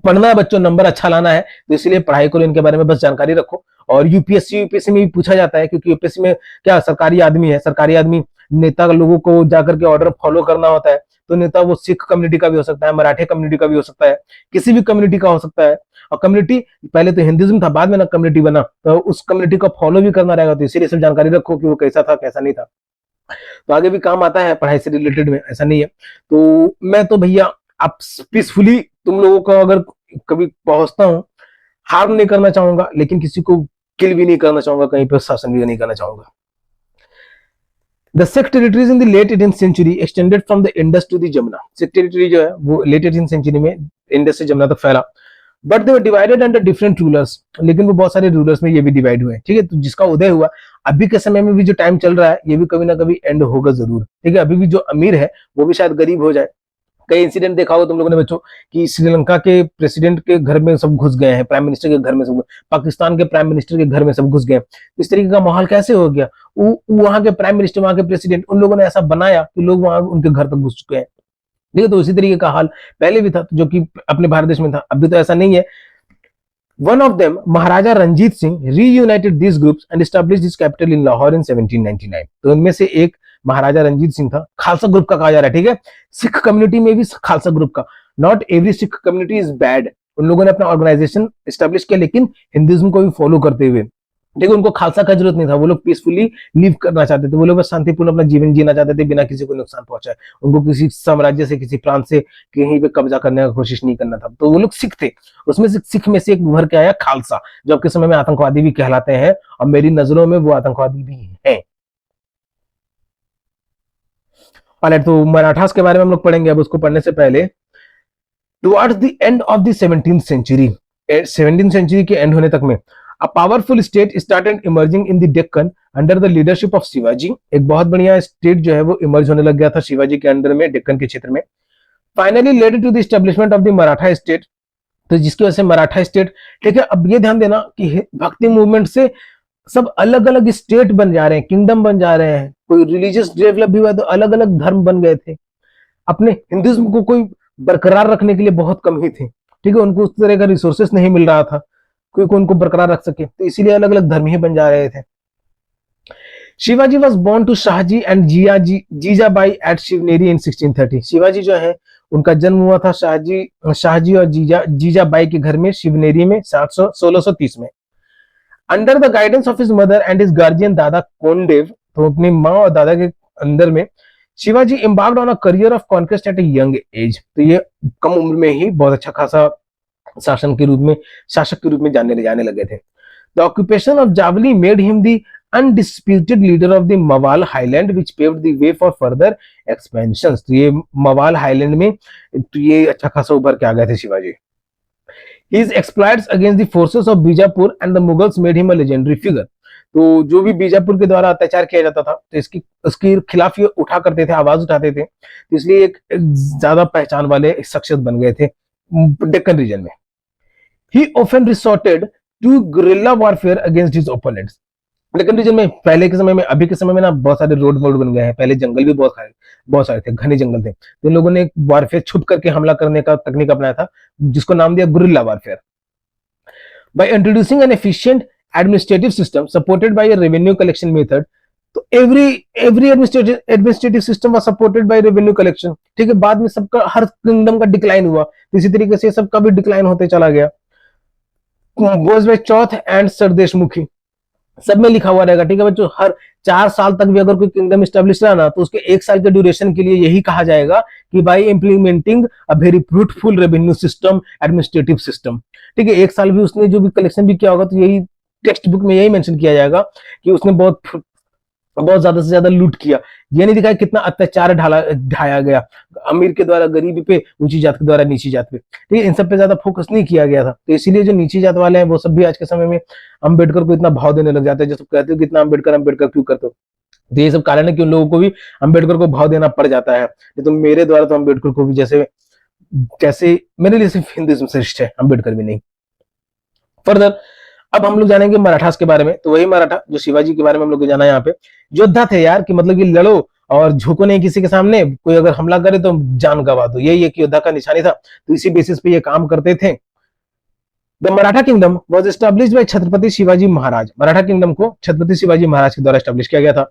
पढ़ना है बच्चों, नंबर अच्छा लाना है, तो इसलिए पढ़ाई करो, इनके बारे में बस जानकारी रखो. और यूपीएससी में भी पूछा जाता है, क्योंकि यूपीएससी में क्या सरकारी आदमी है, सरकारी आदमी नेता लोगों को जाकर के ऑर्डर फॉलो करना होता है. तो नेता वो सिख कम्युनिटी का भी हो सकता है, मराठी कम्युनिटी का भी हो सकता है, किसी भी कम्युनिटी का हो सकता है. और कम्युनिटी पहले तो हिंदुइज्म था, बाद में ना कम्युनिटी बना, तो उस कम्युनिटी को फॉलो भी करना रहेगा. तो इसीलिए सब जानकारी रखो कि वो कैसा था कैसा नहीं था, तो आगे भी काम आता है पढ़ाई से रिलेटेड में, ऐसा नहीं है. तो मैं तो भैया आप पीसफुली तुम लोगों को अगर कभी पहुंचता हूं, हार्म नहीं करना चाहूंगा, लेकिन किसी को किल भी नहीं करना चाहूंगा, कहीं पर शासन भी नहीं करना चाहूंगा. The Sikh territories in the late 18th century extended from the Indus to the Jamuna. Sikh territory जो है वो late 18th century में इंडस से जमुना तक फैला. But they were divided under different rulers. लेकिन वो बहुत सारे रूलर्स में ये भी डिवाइड हुए. ठीक है, तो जिसका उदय हुआ, अभी के समय में भी जो टाइम चल रहा है, ये भी कभी ना कभी एंड होगा जरूर. ठीक है, अभी भी जो अमीर है वो भी शायद गरीब हो जाए. कई इंसिडेंट देखा होगा तुम लोगों ने बच्चों कि श्रीलंका के प्रेसिडेंट के घर में सब घुस गए हैं, प्राइम मिनिस्टर के घर में सब, पाकिस्तान के प्राइम मिनिस्टर के घर में सब घुस गए. इस तरीके का माहौल कैसे हो गया? वहां के प्राइम मिनिस्टर, वहां के प्रेसिडेंट, उन लोगों ने ऐसा बनाया कि लोग वहां उनके घर तक घुस चुके हैं. ठीक है, तो इसी तरीके का हाल पहले भी था, जो कि अपने भारत देश में था. अभी तो ऐसा नहीं है. One of them, Maharaja Ranjit Singh, reunited these groups and established his capital in Lahore in 1799. तो उनमें से एक महाराजा रंजीत सिंह था, खालसा ग्रुप का कहा जा रहा है. ठीक है, सिख कम्युनिटी में भी खालसा ग्रुप का. Not every Sikh community is bad. उन लोगों ने अपना ऑर्गेनाइजेशन एस्टेब्लिश किया, लेकिन हिंदुइज्म को भी फॉलो करते हुए. ठीक है, उनको खालसा का जरूरत नहीं था, वो लोग पीसफुली लिव करना चाहते थे, वो लोग बस शांतिपूर्ण अपना जीवन जीना चाहते थे बिना किसी को नुकसान पहुंचाए। उनको किसी साम्राज्य से, किसी प्रांत से कहीं पे कब्जा करने का कोशिश नहीं करना था। तो वो लोग सिख थे, उसमें से सिख में से एक उभर के आया खालसा, जो अब के समय में आतंकवादी भी कहलाते हैं, और मेरी नजरों में वो आतंकवादी भी है। तो मराठास के बारे में हम लोग पढ़ेंगे। अब उसको पढ़ने से पहले, towards the end of the 17th century, 17th century के एंड होने तक में, a powerful state started emerging in the Deccan under the leadership of Shivaji. एक बहुत बढ़िया स्टेट जो है वो इमर्ज होने लग गया था शिवाजी के अंडर में, डेक्कन के क्षेत्र में। Finally led to the establishment of the Maratha state, तो जिसकी वजह से मराठा स्टेट, ठीक है। अब ये ध्यान देना कि भक्ति मूवमेंट से सब अलग अलग स्टेट बन जा रहे हैं, किंगडम बन जा रहे हैं, कोई रिलीजियस डेवलप भी हुआ तो अलग अलग धर्म बन गए थे। अपने हिंदुइज्म को कोई बरकरार रखने के लिए बहुत कम ही थे, ठीक है, उनको उस तरह का रिसोर्सेस नहीं मिल रहा था कोई को उनको बरकरार रख सके, तो इसीलिए अलग अलग धर्म ही बन जा रहे थे। Shivaji was born to Shahji and Jijabai at Shivneri in 1630। Shivaji जो है उनका जन्म हुआ था शाहजी और जीजाबाई के घर में शिवनेरी में 1630 में। Under the guidance of his mother and his guardian दादा कोंडेव, तो अपनी माँ और दादा के अंदर में Shivaji embarked on a career of conquest at a young age। तो ये कम उम्र में ही बहुत अच्छा खासा शासक के रूप में जाने लगे थे। The occupation of Javli made him the undisputed leader of the Mawal Highland, which paved the way for further expansions। तो ये मवाल हाईलैंड में तो ये अच्छा खासा उभर के आ गए थे Shivaji. His exploits against the forces of Bijapur and the Mughals made him a legendary figure। तो जो भी बीजापुर के द्वारा अत्याचार किया जाता था तो उसके खिलाफ ये उठा करते थे, आवाज उठाते थे, तो इसलिए एक ज्यादा पहचान वाले शख्सियत बन गए थे डेक्कन रीजन में। He often resorted to guerrilla warfare against his opponents। Deccan region में पहले के समय में, अभी के समय में ना बहुत सारे रोड बन गए हैं, पहले जंगल भी बहुत सारे थे, घने जंगल थे, तो इन लोगों ने वारफेयर छुप करके हमला करने का तकनीक अपनाया था, जिसको नाम दिया guerrilla warfare. By introducing an efficient administrative system supported by a revenue collection method, तो every administrative system was supported by revenue collection। ठीक है, बाद में सबका हर किंगडम का डिक्लाइन हुआ, तो इसी तरीके से सबका भी डिक्लाइन होते चला गया। बोस भाई चौथ एंड सरदेशमुखी सब में लिखा हुआ रहेगा, ठीक है बच्चों। हर 4 साल तक भी अगर कोई किंगडम स्टैब्लिश रहा ना, तो उसके 1 साल के ड्यूरेशन के लिए यही कहा जाएगा कि by implementing a very fruitful revenue system, administrative system. ठीक है, 1 साल भी उसने जो भी कलेक्शन भी किया होगा, तो यही टेक्स्ट बुक में यही मेंशन किया जाएगा कि उसने बहुत ज्यादा से ज्यादा लूट किया। ये नहीं दिखाया कितना अत्याचार ढाया गया, अमीर के द्वारा गरीबी पे, ऊंची जात के द्वारा नीची जात पे, ठीक है, इन सब पे ज्यादा फोकस नहीं किया गया था। तो इसीलिए जो नीची जात वाले हैं वो सब भी आज के समय में अंबेडकर को इतना भाव देने लग जाते हैं, जो सब कहते हो कितना अंबेडकर क्यों करते हो। तो ये सब कारण है कि उन लोगों को भी अंबेडकर को भाव देना पड़ जाता है। तो मेरे द्वारा तो अंबेडकर को भी जैसे मेरे लिए सिर्फ हिंदुइज्म श्रेष्ठ है, अंबेडकर भी नहीं। फर्दर अब हम लोग जानेंगे मराठास के बारे में। तो वही मराठा जो शिवाजी के बारे में हम लोग को जाना है, यहाँ पे योद्धा थे यार, कि मतलब कि लड़ो और झुको नहीं किसी के सामने, कोई अगर हमला करे तो जान गवा दो, यही एक योद्धा का निशानी था। तो इसी बेसिस पे ये काम करते थे। The Maratha kingdom was establish by Chhatrapati Shivaji Maharaj. Maratha kingdom को छत्रपति शिवाजी महाराज के द्वारा एस्टेब्लिश किया गया था।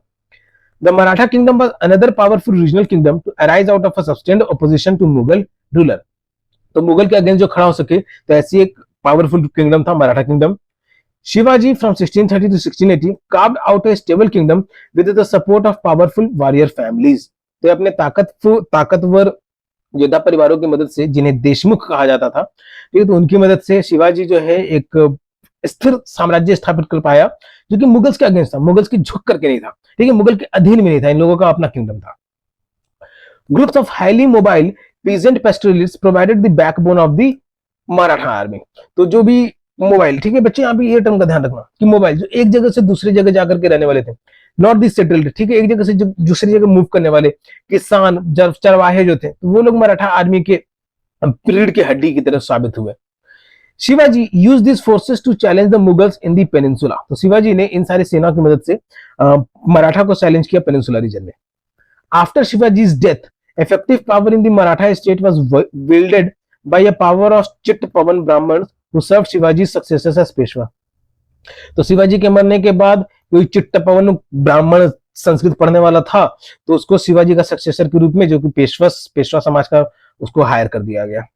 The Maratha kingdom was another powerful regional kingdom to arise out of a sustained opposition to Mughal ruler. तो मुगल के अगेंस्ट जो खड़ा हो सके, तो ऐसी एक पावरफुल किंगडम था Maratha kingdom. Shivaji from 1630 to 1680 carved out a stable kingdom with the support of powerful warrior families। तो अपने ताकतवर योद्धा परिवारों की मदद से, जिन्हें देशमुख कहा जाता था, ठीक है, तो उनकी मदद से शिवाजी जो है एक स्थिर साम्राज्य स्थापित कर पाया, जो कि मुगल्स के अगेंस्ट था, मुगल्स की झुक करके नहीं था, ठीक है, मुगल के अधीन में नहीं था, इन लोगों का अपना किंगडम था। Groups of highly mobile peasant pastoralists provided the backbone of the Maratha army. तो जो भी मोबाइल, ठीक है बच्चे, यहाँ पे ये टर्म का ध्यान रखना कि मोबाइल जो एक जगह से दूसरी जगह जाकर के रहने वाले थे, नॉट दिस सेटल्ड, ठीक है, एक जगह से दूसरी जगह मूव करने वाले किसान, चरवाहे जो थे, तो वो लोग मराठा आर्मी के रीढ़ की हड्डी की तरह साबित हुए। Shivaji use this forces to challenge the Mughals in the peninsula. तो शिवाजी ने इन सारी सेना की मदद से मराठा को चैलेंज किया पेनिनसुला रीजन में। After Shivaji's death effective power in the Maratha state was wielded by a power of Chittapavan Brahmins who served Shivaji's successors as Peshwa। तो शिवाजी के मरने के बाद कोई चिट्टपवन ब्राह्मण संस्कृत पढ़ने वाला था, तो उसको शिवाजी का सक्सेसर के रूप में, जो कि पेशवा समाज का, उसको हायर कर दिया गया।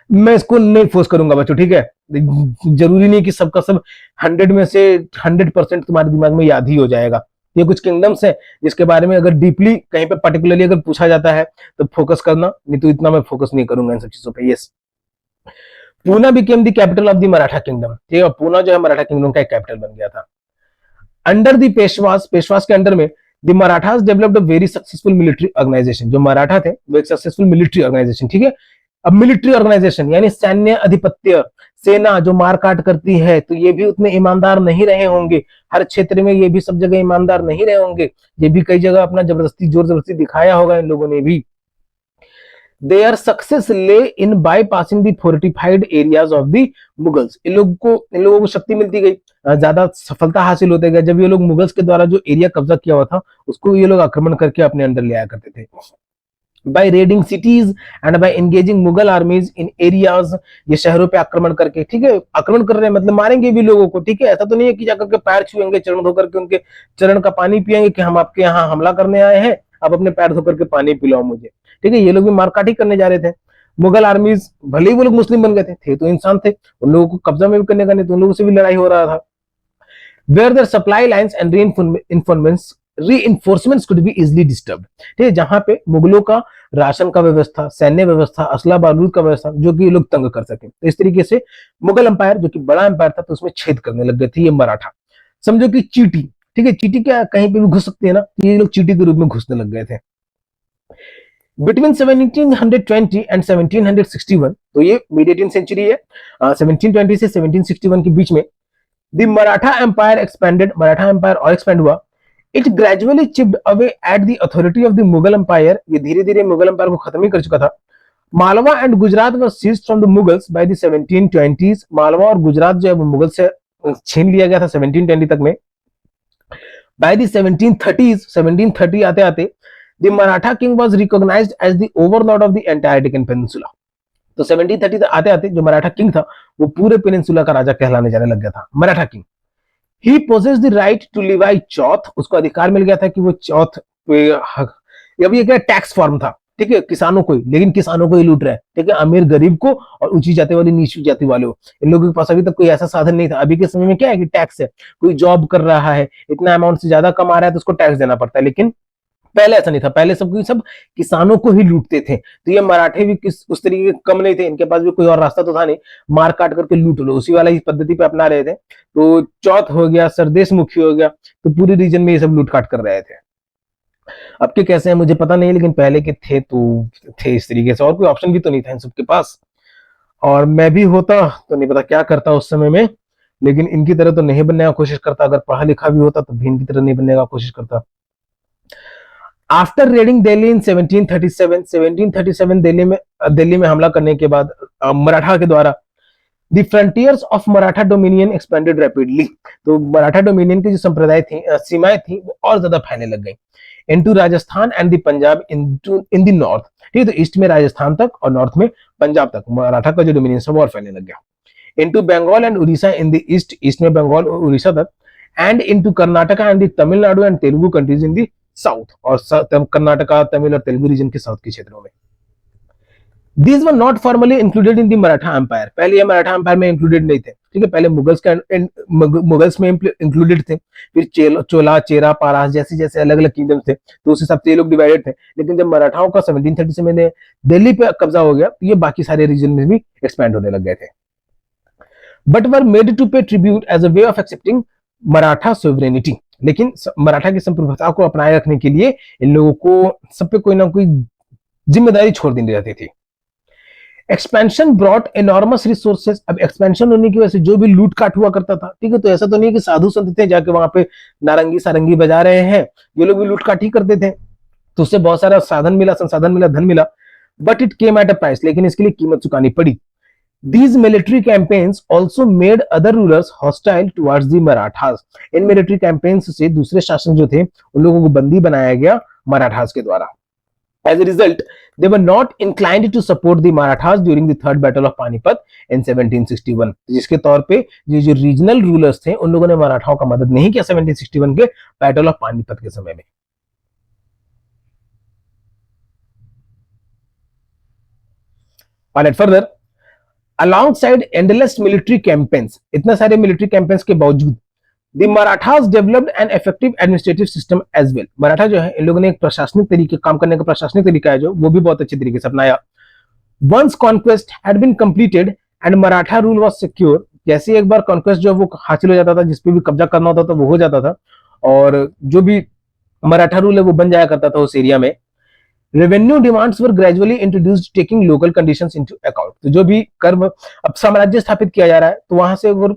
मैं इसको नहीं फोर्स करूंगा बच्चों, ठीक है। जरूरी नहीं कि सबका सब 100 में से 100% तुम्हारे दिमाग में याद ही हो जाएगा। ये कुछ किंगडम्स है जिसके बारे में अगर डीपली कहीं पे पर्टिकुलरली अगर पूछा जाता है तो फोकस करना, नहीं तो इतना मैं फोकस नहीं करूंगा इन सब चीजों पे। Yes, Poona became the capital of the Maratha kingdom, ठीक है। पूना जो है मराठा किंगडम का एक कैपिटल बन गया था। अंडर द पेशवास, पेशवास के अंडर में the Marathas developed a very successful military organisation. जो मराठा थे वो एक सक्सेसफुल मिलिट्री ऑर्गेनाइजेशन, ठीक है। अब मिलिट्री ऑर्गेनाइजेशन यानी सैन्य अधिपत्य, सेना जो मार काट करती है, तो ये भी उतने ईमानदार नहीं रहे होंगे। हर क्षेत्र में ये भी सब जगह ईमानदार नहीं रहे होंगे। ये भी कई जगह अपना जबरदस्ती जोर जबरदस्ती दिखाया होगा इन लोगों ने भी। Their success lay in by passing the fortified areas of the Mughals. इन लोगों को शक्ति मिलती गई, ज्यादा सफलता हासिल होते गए। जब ये लोग मुगल्स के द्वारा जो एरिया कब्जा किया हुआ था उसको ये लोग आक्रमण करके अपने अंडर ले आया करते थे। By raiding cities and by engaging Mughal armies in areas, ये शहरों पे आक्रमण करके, ठीक है। आक्रमण कर रहे हैं मतलब मारेंगे भी लोगों को, ठीक है। ऐसा तो नहीं है कि जाकर के पैर छुएंगे, चरण धोकर के उनके चरण का पानी पिएंगे कि हम आपके यहाँ हमला करने आए हैं, आप अपने पैर धोकर के पानी पिलाओ मुझे, ठीक है। ये लोग भी मारकाट ही करने जा रहे थे। मुगल आर्मीज भले ही वो लोग मुस्लिम बन गए थे तो इंसान थे, उन लोगों को कब्जा में भी करने का नहीं, तो उन लोगों से भी लड़ाई हो रहा था। Where their supply lines and reinforcements could be easily disturbed, ठीक है। जहां पे मुगलों का राशन का व्यवस्था, सैन्य व्यवस्था, असला बारूद का व्यवस्था जो कि ये लोग तंग कर सके, तो इस तरीके से मुगल अंपायर जो कि बड़ा अंपायर था तो उसमें छेद करने लग गए थे ये मराठा। समझो कि चीटी, ठीक है। चीटी क्या कहीं पे भी घुस सकती है ना, तो ये लोग चीटी के रूप में घुसने लग गए थे। बिटवीन 1720 एंड 1761, तो ये मिड 18 सेंचुरी है, 1720 से 1761 के बीच में the Maratha empire expanded, Maratha empire और एक्सपेंड हुआ। It gradually chipped away at the authority of the Mughal empire, ये धीरे धीरे मुगल एम्पायर को खत्म ही कर चुका था। Malwa and Gujarat was seized from the Mughals by the 1720s, Malwa और गुजरात जो है वो मुगल से छीन लिया गया था 1720 तक में। बाय द 1730s, 1730 आते आते the Maratha king was recognised as the overlord of the entire Deccan peninsula. तो 1730 आते आते जो मराठा किंग था वो पूरे पेनिनसुला का राजा कहलाने जाने लग गया था, Maratha king. He possesses the right to levy chauth, उसको अधिकार मिल गया था कि वो चौथ पे अब ये क्या टैक्स फॉर्म था, ठीक है, किसानों को ही, लेकिन किसानों को ही लूट रहा है, ठीक है, अमीर गरीब को और ऊंची जाति वाली नीची जाति वाले को। इन लोगों के पास अभी तक कोई ऐसा साधन नहीं था। अभी के समय में क्या है कि टैक्स है, कोई जॉब कर रहा है, इतना अमाउंट से ज्यादा कमा रहा है तो उसको टैक्स देना पड़ता है, लेकिन पहले ऐसा नहीं था। पहले सब किसानों को ही लूटते थे। तो ये मराठे भी किस उस तरीके के कम नहीं थे, इनके पास भी कोई और रास्ता तो था नहीं, मार काट करके लूट लो, उसी वाला ही पद्धति पे अपना रहे थे। तो चौथ हो गया, सरदेश मुखी हो गया, तो पूरे रीजन में ये सब लूट काट कर रहे थे। अब के कैसे हैं मुझे पता नहीं, लेकिन पहले के थे तो थे इस तरीके से, और कोई ऑप्शन भी तो नहीं था इन सबके पास। और मैं भी होता तो नहीं पता क्या करता उस समय में, लेकिन इनकी तरह तो नहीं बनने का कोशिश करता। अगर पढ़ा लिखा भी होता तो भी इनकी तरह नहीं बनने का कोशिश करता। आफ्टर रेडिंग दिल्ली इन 1737, 1737 दिल्ली में हमला करने के बाद मराठा के द्वारा the frontiers of Maratha dominion expanded rapidly, तो मराठा डोमिनियन की जो संप्रदाय थी, सीमाएं थी, वो और ज्यादा फैलने लग गई। Into Rajasthan and the Punjab in the north, ठीक है। तो ईस्ट में राजस्थान तक और नॉर्थ में पंजाब तक मराठा का जो डोमिनियन है वो और फैलने लग गया। Into Bengal and Orissa in the east, east में बंगाल और उड़ीसा तक, and into Karnataka and the Tamil Nadu and Telugu countries in the south, और कर्नाटका, तमिल और तेलुगु रीजन के साउथ के क्षेत्रों में। These were not formally included in the Maratha Empire, पहले ये मराठा एम्पायर में इंक्लूडेड नहीं थे, ठीक है। पहले मुगल्स में इंक्लूडेड थे, फिर चोला, चेरा, पारास जैसे जैसे अलग अलग किंगडम थे, तो उस हिसाब से ये लोग डिवाइडेड थे। लेकिन जब मराठाओं का 1730 से मैंने दिल्ली पे कब्जा हो गया तो ये बाकी सारे रीजन में भी एक्सपैंड होने लग गए थे। But were made to pay tribute as a way of accepting Maratha sovereignty, लेकिन मराठा की संप्रभुता को अपनाए रखने के लिए इन लोगों को सब पे कोई ना कोई जिम्मेदारी छोड़ दी जाती थी। एक्सपेंशन ब्रॉट एनॉर्मस रिसोर्सेज, अब एक्सपेंशन होने की वजह से जो भी लूट काट हुआ करता था, ठीक है, तो ऐसा तो नहीं कि साधु संत थे जाके वहां पे नारंगी सारंगी बजा रहे हैं, ये लोग भी लूट काट ही करते थे, तो उससे बहुत सारा साधन मिला, संसाधन मिला, धन मिला। But it came at a price, लेकिन इसके लिए कीमत चुकानी पड़ी। These military campaigns also made other rulers hostile towards the Marathas. In military campaigns से दूसरे शासक जो थे उन लोगों को बंदी बनाया गया मराठास के द्वारा। As a result, they were not inclined to support the Marathas during the third battle of Panipat in 1761. जिसके तौर पे ये जो रीजनल रूलर्स थे उन लोगों ने मराठाओं का मदद नहीं किया 1761 के बैटल ऑफ पानीपत के समय में। Alright, further, Alongside endless military campaigns, इतने सारे military campaigns के बावजूद the Marathas developed an effective administrative system as well. Maratha जो है इन लोगों ने एक प्रशासनिक तरीके काम करने का प्रशासनिक तरीका है जो वो भी बहुत अच्छे तरीके से अपनाया. Once conquest had been completed and Maratha rule was secure, जैसे एक बार कॉन्क्वेस्ट जो वो हासिल हो जाता था, जिस पे भी कब्जा करना होता था वो हो जाता था और जो भी मराठा रूल है वो बन जाया करता था उस एरिया में. Revenue demands were gradually introduced taking local conditions into account. तो जो भी कर अब साम्राज्य स्थापित किया जा रहा है तो वहां से वो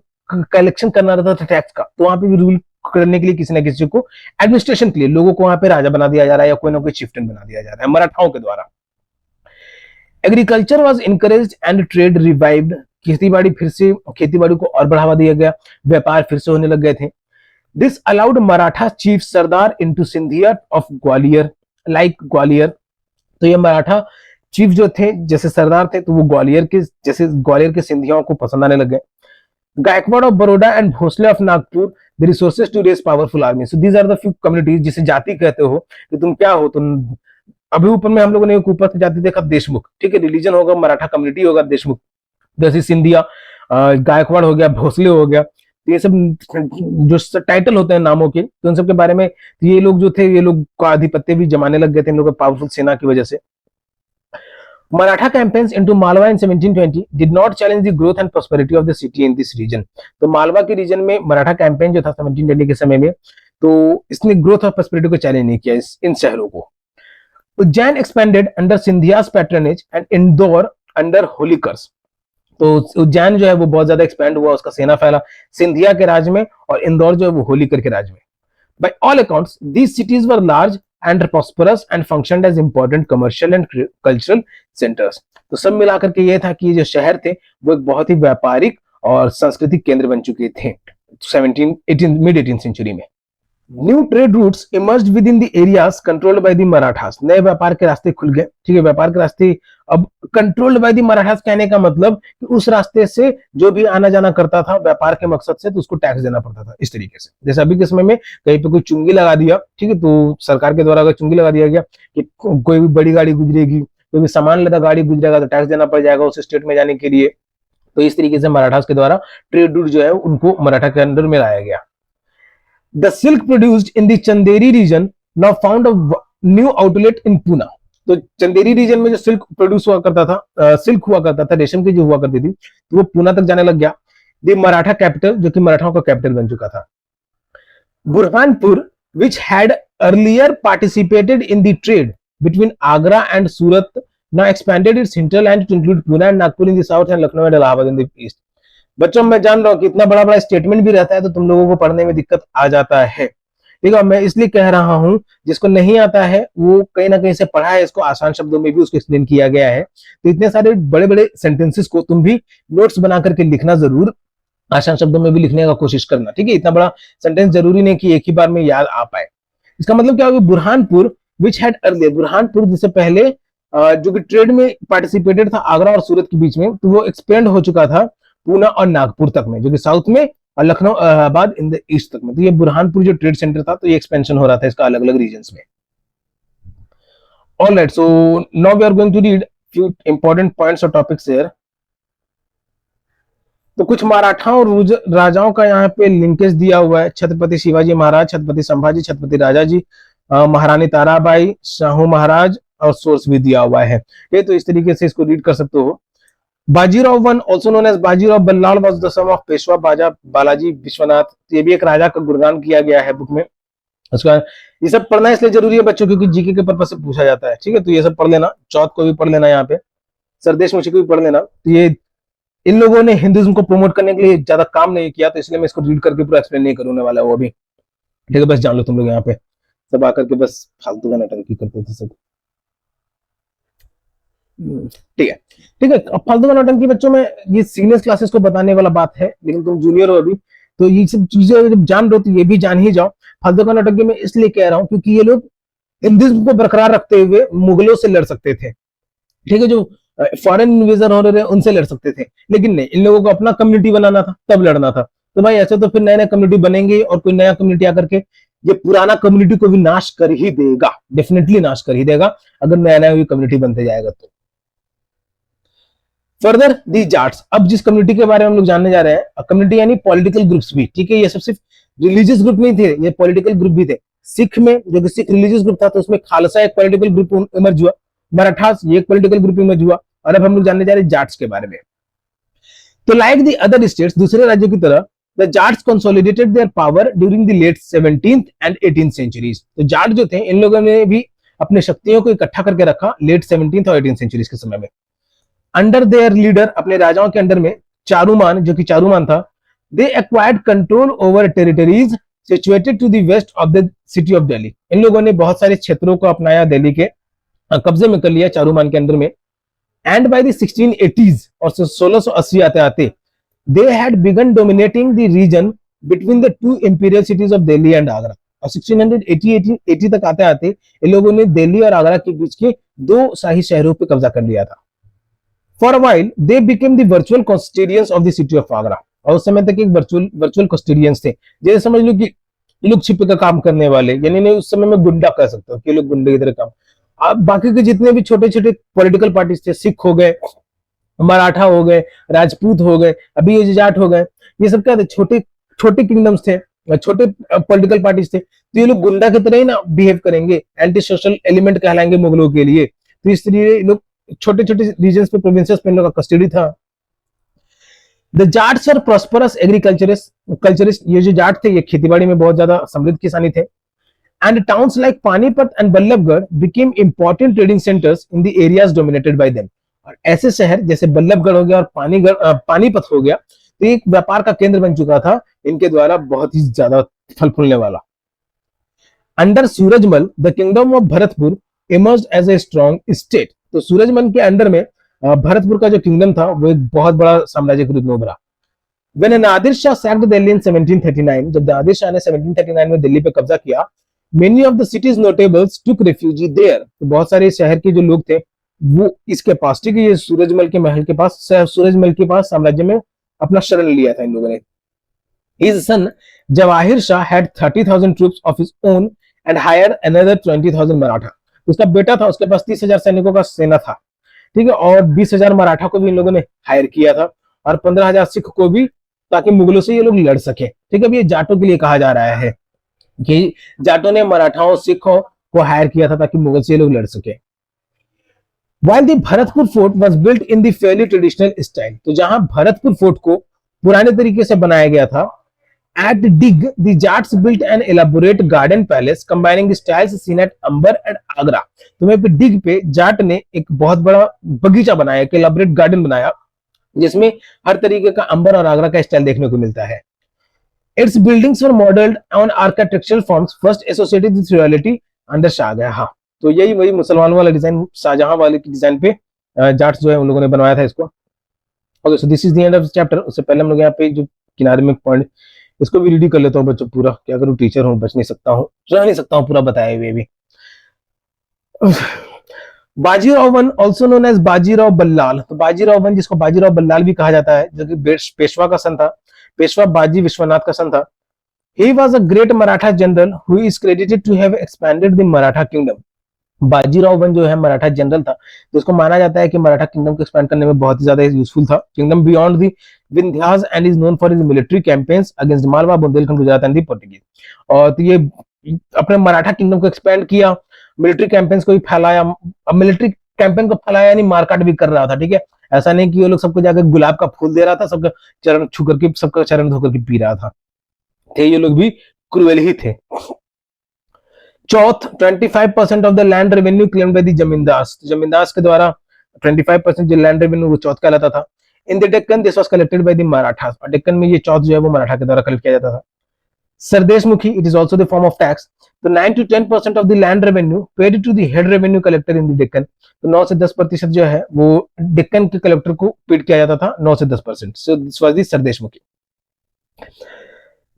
कलेक्शन करना रहता था टैक्स का, तो वहां पे भी रूल करने के लिए किसी ना किसी को एडमिनिस्ट्रेशन के लिए लोगों को वहां पे राजा बना दिया जा रहा है या कोई ना कोई चिफ्टन बना दिया जा रहा है मराठाओं के द्वारा. Agriculture was encouraged and trade revived. खेती बाड़ी को और बढ़ावा दिया गया, व्यापार फिर से होने लग गए थे. This allowed Maratha chief Sardar into Scindia of Gwalior like Gwalior. तो ये मराठा चीफ जो थे जैसे सरदार थे तो वो ग्वालियर के सिंधियाओं को पसंद आने लग गए. Gaikwad of Baroda and Bhonsle of Nagpur the resources to raise powerful army. So these are the few communities जिसे जाति कहते हो कि तुम क्या हो. तुम अभी ऊपर में हम लोगों ने एक ऊपर से जाति देखा देशमुख, ठीक है, रिलीजन होगा मराठा कम्युनिटी होगा देशमुख, जैसे सिंधिया, गायकवाड़ हो गया, भोसले हो गया. तो ये सब जो टाइटल होते हैं नामों के, तो उन सब के बारे में ये लोग जो थे ये लोग का आधिपत्य भी जमाने लग गए थे इन लोगों पावरफुल सेना की वजह से. Maratha campaigns into Malwa in 1720 did not challenge the growth and prosperity of the city in this region. तो मालवा के रीजन में मराठा कैंपेन जो था 1720 के समय में, तो इसने ग्रोथ और प्रॉस्पेरिटी को चैलेंज नहीं किया इन शहरों को. Ujjain expanded under Scindias patronage and Indore under Holkars. तो उज्जैन जो है वो बहुत ज्यादा एक्सपेंड हुआ, उसका सेना फैला सिंधिया के राज में, और इंदौर जो है वो होलिकर के राज में. By all accounts these cities were large and prosperous and functioned as important commercial and cultural centres. तो सब मिलाकर के ये था कि ये जो शहर थे वो एक बहुत ही व्यापारिक और सांस्कृतिक केंद्र बन चुके थे मिड 18th सेंचुरी में. New trade routes emerged with in the areas controlled by the Marathas. नए व्यापार के रास्ते खुल गए, ठीक है, व्यापार के रास्ते अब कंट्रोल्ड बाय द मराठास कहने का मतलब कि उस रास्ते से जो भी आना जाना करता था व्यापार के मकसद से, तो उसको टैक्स देना पड़ता था इस तरीके से. जैसे अभी के समय में कहीं पे कोई चुंगी लगा दिया, ठीक है, तो सरकार के द्वारा अगर चुंगी लगा दिया गया कि कोई भी बड़ी गाड़ी गुजरेगी, कोई भी सामान लदा गाड़ी गुजरेगा तो टैक्स देना पड़ जाएगा उस स्टेट में जाने के लिए. तो इस तरीके से मराठास के द्वारा ट्रेड रूट जो है उनको मराठा के अंडर में लाया गया. The silk produced in the Chanderi region now found a new outlet in Pune. तो चंदेरी रीजन में जो सिल्क प्रोड्यूस हुआ करता था, सिल्क हुआ करता था, रेशम की जो हुआ करती थी, तो वो पूना तक जाने लग गया. द मराठा कैपिटल, जो कि मराठाओं का कैपिटल बन चुका था. Burhanpur which had earlier participated in the trade between Agra and Surat now expanded its hinterland to include Pune and Nagpur in the south and Lucknow and Allahabad in the east. बच्चों मैं जान रहा हूं कि इतना बड़ा बड़ा स्टेटमेंट भी रहता है तो तुम लोगों को पढ़ने में दिक्कत आ जाता है, ठीक है. मैं इसलिए कह रहा हूं जिसको नहीं आता है वो कहीं ना कहीं से पढ़ा है, इसको आसान शब्दों में भी उसको एक्सप्लेन किया गया है. तो इतने सारे बड़े बड़े सेंटेंसेस को तुम भी नोट्स बना करके लिखना, जरूर आसान शब्दों में भी लिखने का कोशिश करना, ठीक है. इतना बड़ा सेंटेंस जरूरी नहीं कि एक ही बार में याद आ पाए. इसका मतलब क्या होगा, Burhanpur which had earlier, Burhanpur जिससे पहले जो कि ट्रेड में पार्टिसिपेटेड था आगरा और सूरत के बीच में, तो वो एक्सपेंड हो चुका था पूना और नागपुर तक में, जो कि साउथ में, और लखनऊ इलाहाबाद इन द ईस्ट तक में. तो ये बुरहानपुर जो ट्रेड सेंटर था तो ये एक्सपेंशन हो रहा था इसका अलग अलग रीजन्स में. Alright, so now we are going to read few important points और टॉपिक्स हियर. तो कुछ मराठाओं राजाओं का यहाँ पे लिंकेज दिया हुआ है. छत्रपति शिवाजी महाराज, छत्रपति संभाजी, छत्रपति राजाजी, महारानी ताराबाई, शाहू महाराज, और सोर्स भी दिया हुआ है. ये तो इस तरीके से इसको रीड कर सकते हो. Bajirao one also known as Bajirao Ballal was the son of Peshwa बाजा बालाजी विश्वनाथ. ये भी एक राजा का गुणगान किया गया है बुक में. उसका ये सब पढ़ना इसलिए जरूरी है बच्चों क्योंकि जीके के पर्पस से पूछा जाता है, ठीक है. तो ये सब पढ़ लेना, चौथ को भी पढ़ लेना, यहाँ पे सरदेश मुझे को भी पढ़ लेना. तो ये इन लोगों ने हिंदुइज्म को प्रमोट करने के लिए ज्यादा काम नहीं किया, तो इसलिए मैं इसको रीड करके पूरा एक्सप्लेन नहीं करने वाला वो अभी, ठीक है. बस जान लो तुम लोग यहाँ पे सब आकर के बस फालतू का नौटंकी करते थे सब, ठीक है, ठीक है. अब फालतू का नौटंकी बच्चों में ये सीनियर क्लासेस को बताने वाला बात है, लेकिन तुम जूनियर हो अभी, तो ये सब चीजें जब जान रहे हो तो ये भी जान ही जाओ. फालतू का नौटंकी में इसलिए कह रहा हूं क्योंकि ये लोग हिंदुइज्म को बरकरार रखते हुए मुगलों से लड़ सकते थे, ठीक है. जो फॉरेन इन्वेजर हो रहे उनसे लड़ सकते थे, लेकिन नहीं, इन लोगों को अपना कम्युनिटी बनाना था, तब लड़ना था. तो भाई ऐसे तो फिर नए नए कम्युनिटी बनेंगे और कोई नया कम्युनिटी आकर के ये पुराना कम्युनिटी को भी नाश कर ही देगा, डेफिनेटली नाश कर ही देगा अगर नया नया कम्युनिटी बनते जाएगा तो. फर्दर दी जाट्स, अब जिस कम्युनिटी के बारे में हम लोग जानने जा रहे हैं, कम्युनिटी यानी पॉलिटिकल ग्रुप्स भी, ठीक है, ये सब सिर्फ रिलीजियस ग्रुप नहीं थे, ये पॉलिटिकल ग्रुप भी थे। सिख में जो कि सिख रिलीजियस ग्रुप था, तो उसमें खालसा एक पॉलिटिकल ग्रुप इमर्ज हुआ, मराठास ये एक पॉलिटिकल ग्रुप इमर्ज हुआ, और अब हम लोग जानने जा रहे हैं जाट्स के बारे में। तो लाइक द अदर स्टेट्स, दूसरे राज्यों की तरह, the Jats consolidated their power during the late 17th and 18th centuries. तो जाट जो थे, इन लोगों ने भी अपने शक्तियों को इकट्ठा करके रखा लेट 17th और 18th सेंचुरीज के समय में। अंडर देयर लीडर, अपने राजाओं के अंडर में, चारूमान, जो कि चारूमान था, they acquired control over territories situated to the west of the city of Delhi. इन लोगों ने बहुत सारे क्षेत्रों को अपनाया, दिल्ली के कब्जे में कर लिया चारूमान के अंडर में। एंड बाय द 1680s, और 1680 आते आते, they had begun dominating the region between the two imperial cities of Delhi and Agra. और 1680 तक आते आते इन लोगों ने दिल्ली और आगरा के बीच के दो शाही शहरों पर कब्जा कर लिया था। For a while they became the virtual custodians of the city of Agra. और उस समय तक एक वर्चुअल कस्टोडियंस थे, जैसे समझ लो कि लोग छिपे का काम करने वाले, यानी नहीं उस समय में गुंडा कह सकते हो कि लोग गुंडे की तरह काम। अब बाकी के जितने भी छोटे छोटे पॉलिटिकल पार्टीज थे, सिख हो गए, मराठा हो गए, राजपूत हो गए, अभी ये जाट हो गए, ये सब क्या थे, छोटे छोटे किंगडम्स थे, छोटे पॉलिटिकल पार्टीज थे। तो ये लोग गुंडा की तरह ही ना बिहेव करेंगे, एंटी सोशल एलिमेंट कहलाएंगे मुगलों के लिए। तो इसलिए लोग छोटे छोटे रीजन्स पे, प्रोविंसेस पे इन लोगों का कस्टडी था। The Jats are prosperous agriculturist, ये जो जाट थे ये खेतीबाड़ी में बहुत ज्यादा समृद्ध किसानी थे। And towns like Panipat and Ballabhgarh became important trading centres in the areas dominated by them. और ऐसे शहर जैसे बल्लभगढ़ हो गया और पानीपत हो गया, तो एक व्यापार का केंद्र बन चुका था इनके द्वारा, बहुत ही ज्यादा फल फूलने वाला। Under Surajmal the kingdom of Bharatpur emerged as a strong state. तो सूरजमल के अंडर में भरतपुर का जो किंगडम था वो एक बहुत बड़ा साम्राज्य के रूप में उभरा। When Nadir Shah sacked Delhi in 1739, जब नादिर शाह ने 1739 में दिल्ली पे कब्जा किया, many of the city's notables took refuge there। तो बहुत सारे शहर के जो लोग थे वो इसके पास, ठीक है, ये सूरजमल के महल के पास, सूरजमल के पास साम्राज्य में अपना शरण लिया था इन लोगों ने। His son Jawahir Shah had 30,000 troops of his own and hired another 20,000 Maratha. उसका बेटा था, उसके पास 30,000 सैनिकों का सेना था, ठीक है, और 20,000 मराठा को भी इन लोगों ने हायर किया था, और 15,000 सिख को भी, ताकि मुगलों से ये लोग लड़ सके। ठीक है, अब ये जाटों के लिए कहा जा रहा है कि जाटों ने मराठाओं सिखों को हायर किया था ताकि मुगल से ये लोग लड़ सके। While the Bharatpur fort was built in the fairly traditional style, तो जहां भरतपुर फोर्ट को पुराने तरीके से बनाया गया था, at Dig the Jats built an elaborate garden palace combining the styles seen at Ambar and Agra. तो वहीं पे डिग पे जाट ने एक बहुत बड़ा बगीचा बनाया, एक एलाबोरेट गार्डन बनाया जिसमें हर तरीके का अंबर और आगरा का स्टाइल देखने को मिलता है। Its buildings were modeled on architectural forms first associated with royalty under Shahjahan. हाँ, तो यही वही मुसलमानों वाला डिजाइन, शाहजहां वाले की डिजाइन पे जाट्स जो है उन लोगों ने बनवाया था इसको। Okay, so this is the end of the chapter. उससे पहले हम लोग यहाँ पे जो किनारे में पॉइंट, इसको भी रेडी कर लेता हूँ बच्चों पूरा, क्या करूँ, टीचर हूँ, बच नहीं सकता हूँ, रह नहीं सकता हूँ पूरा बताए हुए भी। Bajirao one also known as Bajirao Ballal. तो बाजीराव वन, जिसको बाजीराव बल्लाल भी कहा जाता है, जो कि पेशवा का सन था, पेशवा बाजी विश्वनाथ का सन था। He was a great Maratha general who is credited to have expanded the Maratha kingdom। Bajirao one जो है मराठा जनरल था, तो उसको माना जाता है कि मराठा किंगडम को एक्सपैंड करने में बहुत ही ज्यादा यूजफुल था। Kingdom beyond the Vindhyas and is known for his military campaigns against Malwa, Bundelkhand, Gujarat and the Portuguese. और तो ये अपने मराठा किंगडम को एक्सपैंड किया, मिलिट्री कैंपेन्स को भी फैलाया। अब मिलिट्री कैंपेन को फैलाया यानी मारकाट भी कर रहा था, ठीक है, ऐसा नहीं कि वो लोग सबको जाकर गुलाब का फूल दे रहा था, सबका चरण छू करके, सबका चरण धो करके पी रहा था, थे ये लोग भी क्रूएल ही थे। Chauth, 25% of the land revenue claimed by the zamindars. Zamindars के द्वारा 25% जो लैंड रेवेन्यू वो चौथ कहलाता था। इन the Deccan this was collected by the Marathas. और डेक्कन में ये चौथ जो है वो मराठा के द्वारा कलेक्ट किया जाता था। Sardeshmukhi, it is also the form of tax. तो 9 to 10% of the land revenue paid to the head revenue collector in the Deccan. तो 9 से 10% जो है वो डेक्कन के कलेक्टर को पेड किया जाता था, 9 से 10%। So this was the sardeshmukhi.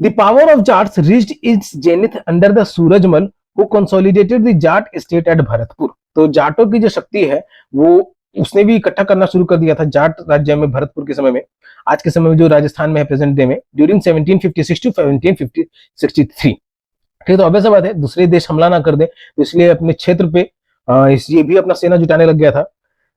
The power of Jats reached its zenith under the Surajmal, who consolidated the Jat state at Bharatpur। तो जाटों की जो शक्ति है वो उसने भी इकट्ठा करना शुरू कर दिया था जाट राज्य में, भरतपुर के समय में, आज के समय में जो राजस्थान में है प्रेजेंट डे में, ड्यूरिंग 1756 टू 1763। ठीक, तो ऑब्वियस बात है दूसरे देश हमला ना कर दे, तो इसलिए अपने क्षेत्र पे ये भी अपना सेना जुटाने लग गया था।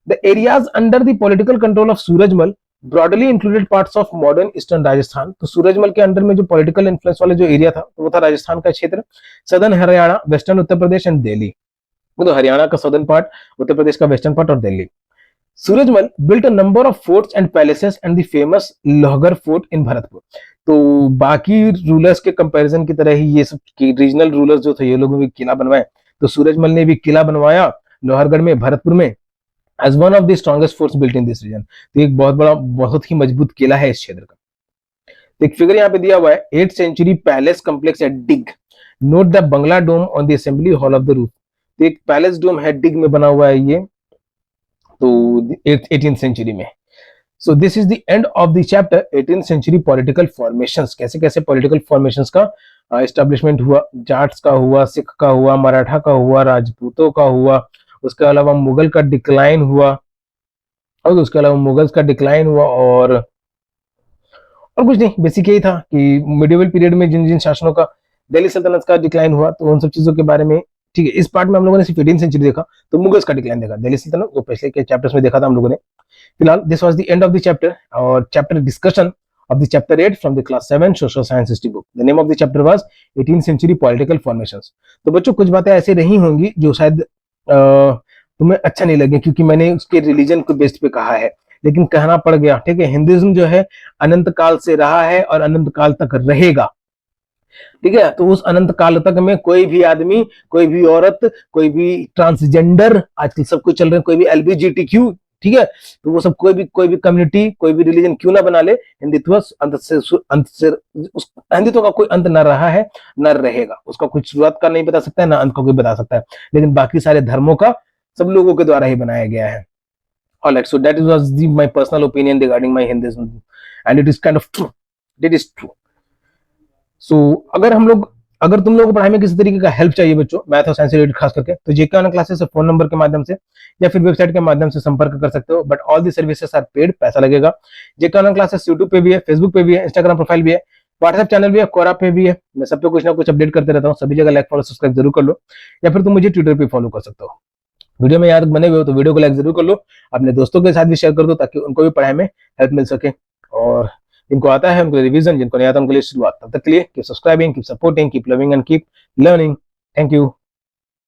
The areas under the political control of Surajmal broadly included parts of modern eastern Rajasthan. तो सूरजमल के अंडर में जो पॉलिटिकल इन्फ्लुएंस वाले जो एरिया था वो था राजस्थान का क्षेत्र, southern Haryana, western Uttar Pradesh and Delhi. तो हरियाणा का सदर्न पार्ट, उत्तर प्रदेश का वेस्टर्न पार्ट और Delhi. Surajmal built a number of forts and palaces and the famous Lohagarh fort in Bharatpur. तो बाकी रूलर्स के कंपैरिजन की तरह ही ये सब रीजनल रूलर्स जो थे ये लोगों ने भी किला बनवाए। तो सूरजमल ने भी किला बनवाया लोहरगढ़ में, भरतपुर में, as one of the strongest forts built in this region. तो एक बहुत बड़ा, बहुत ही मजबूत किला है इस क्षेत्र का। तो एक फिगर यहाँ पे दिया हुआ है, 8th century palace complex at Deeg, note the bangla dome on the assembly hall of the roof. तो एक पैलेस डोम है डिग में बना हुआ है ये, तो 18th सेंचुरी में। So this is the end of the chapter 18th century political formations. कैसे कैसे पॉलिटिकल फॉर्मेशंस का एस्टेब्लिशमेंट हुआ, जाट्स का हुआ, सिख का हुआ, मराठा का हुआ, राजपूतों का हुआ, उसके अलावा मुगल का डिक्लाइन हुआ, और उसके अलावा मुगल्स का डिक्लाइन हुआ, और कुछ नहीं, बेसिक यही था कि मिडिवल पीरियड में जिन जिन शासनों का, दिल्ली सल्तनत का डिक्लाइन हुआ, तो उन सब चीजों के बारे में। ठीक है, इस पार्ट में हम लोगों ने सिर्फ 18th सेंचुरी देखा, तो मुगल्स का डिक्लाइन देखा, दिल्ली सल्तनत वो पिछले के चैप्टर्स में देखा था हम लोगों ने। फिलहाल this was the end of the chapter और chapter discussion of the chapter 8 from the class 7 social science history book. The name of the chapter was 18th century political formations. तो बच्चों कुछ बातें ऐसे रही होंगी जो शायद तुम्हें अच्छा नहीं लगे, क्योंकि मैंने उसके रिलीजन को बेस्ड पे कहा है, लेकिन कहना पड़ गया। ठीक है, हिंदुइज्म जो है अनंत काल से रहा है और अनंत काल तक रहेगा। ठीक है, तो उस अनंत काल तक में कोई भी आदमी, कोई भी औरत, कोई भी ट्रांसजेंडर, आजकल सब कुछ चल रहे हैं, कोई भी LGBTQ, ठीक है, तो वो सब कोई भी कम्युनिटी, कोई भी रिलीजन क्यों ना बना ले, हिंदुत्व हिंदुत्व का कोई अंत न रहा है, न रहेगा। उसका कुछ शुरुआत का नहीं बता सकता है, ना अंत का कोई बता सकता है, लेकिन बाकी सारे धर्मों का सब लोगों के द्वारा ही बनाया गया है। Alright, so that was my personal opinion regarding my Hinduism, and it is kind of true. It is true. So अगर तुम लोगों को पढ़ाई में किसी तरीके का हेल्प चाहिए बच्चों, मैथ और साइंस रिलेटेड खास करके, तो जेके ऑनलाइन क्लासेस से फोन नंबर के माध्यम से या फिर वेबसाइट के माध्यम से संपर्क कर सकते हो। But all the services are paid, पैसा लगेगा। जेके ऑनलाइन क्लासेस यूट्यूब पे भी है, फेसबुक पे भी है, इंस्टाग्राम प्रोफाइल भी है, व्हाट्सएप चैनल भी है, कोरा पे भी है। मैं सब पे कुछ ना कुछ अपडेट करते रहता हूँ, सभी जगह लाइक फॉलो सब्सक्राइब जरूर कर लो, या फिर तुम मुझे ट्विटर पे फॉलो कर सकते हो। वीडियो में याद बने हुए हो तो वीडियो को लाइक जरूर कर लो, अपने दोस्तों के साथ भी शेयर कर दो, ताकि उनको भी पढ़ाई में हेल्प मिल सके, और जिनको आता है उनको रिवीजन, जिनको नहीं आता उनके लिए शुरुआत। तब तक के लिए keep subscribing, keep supporting, keep loving and keep learning. Thank you.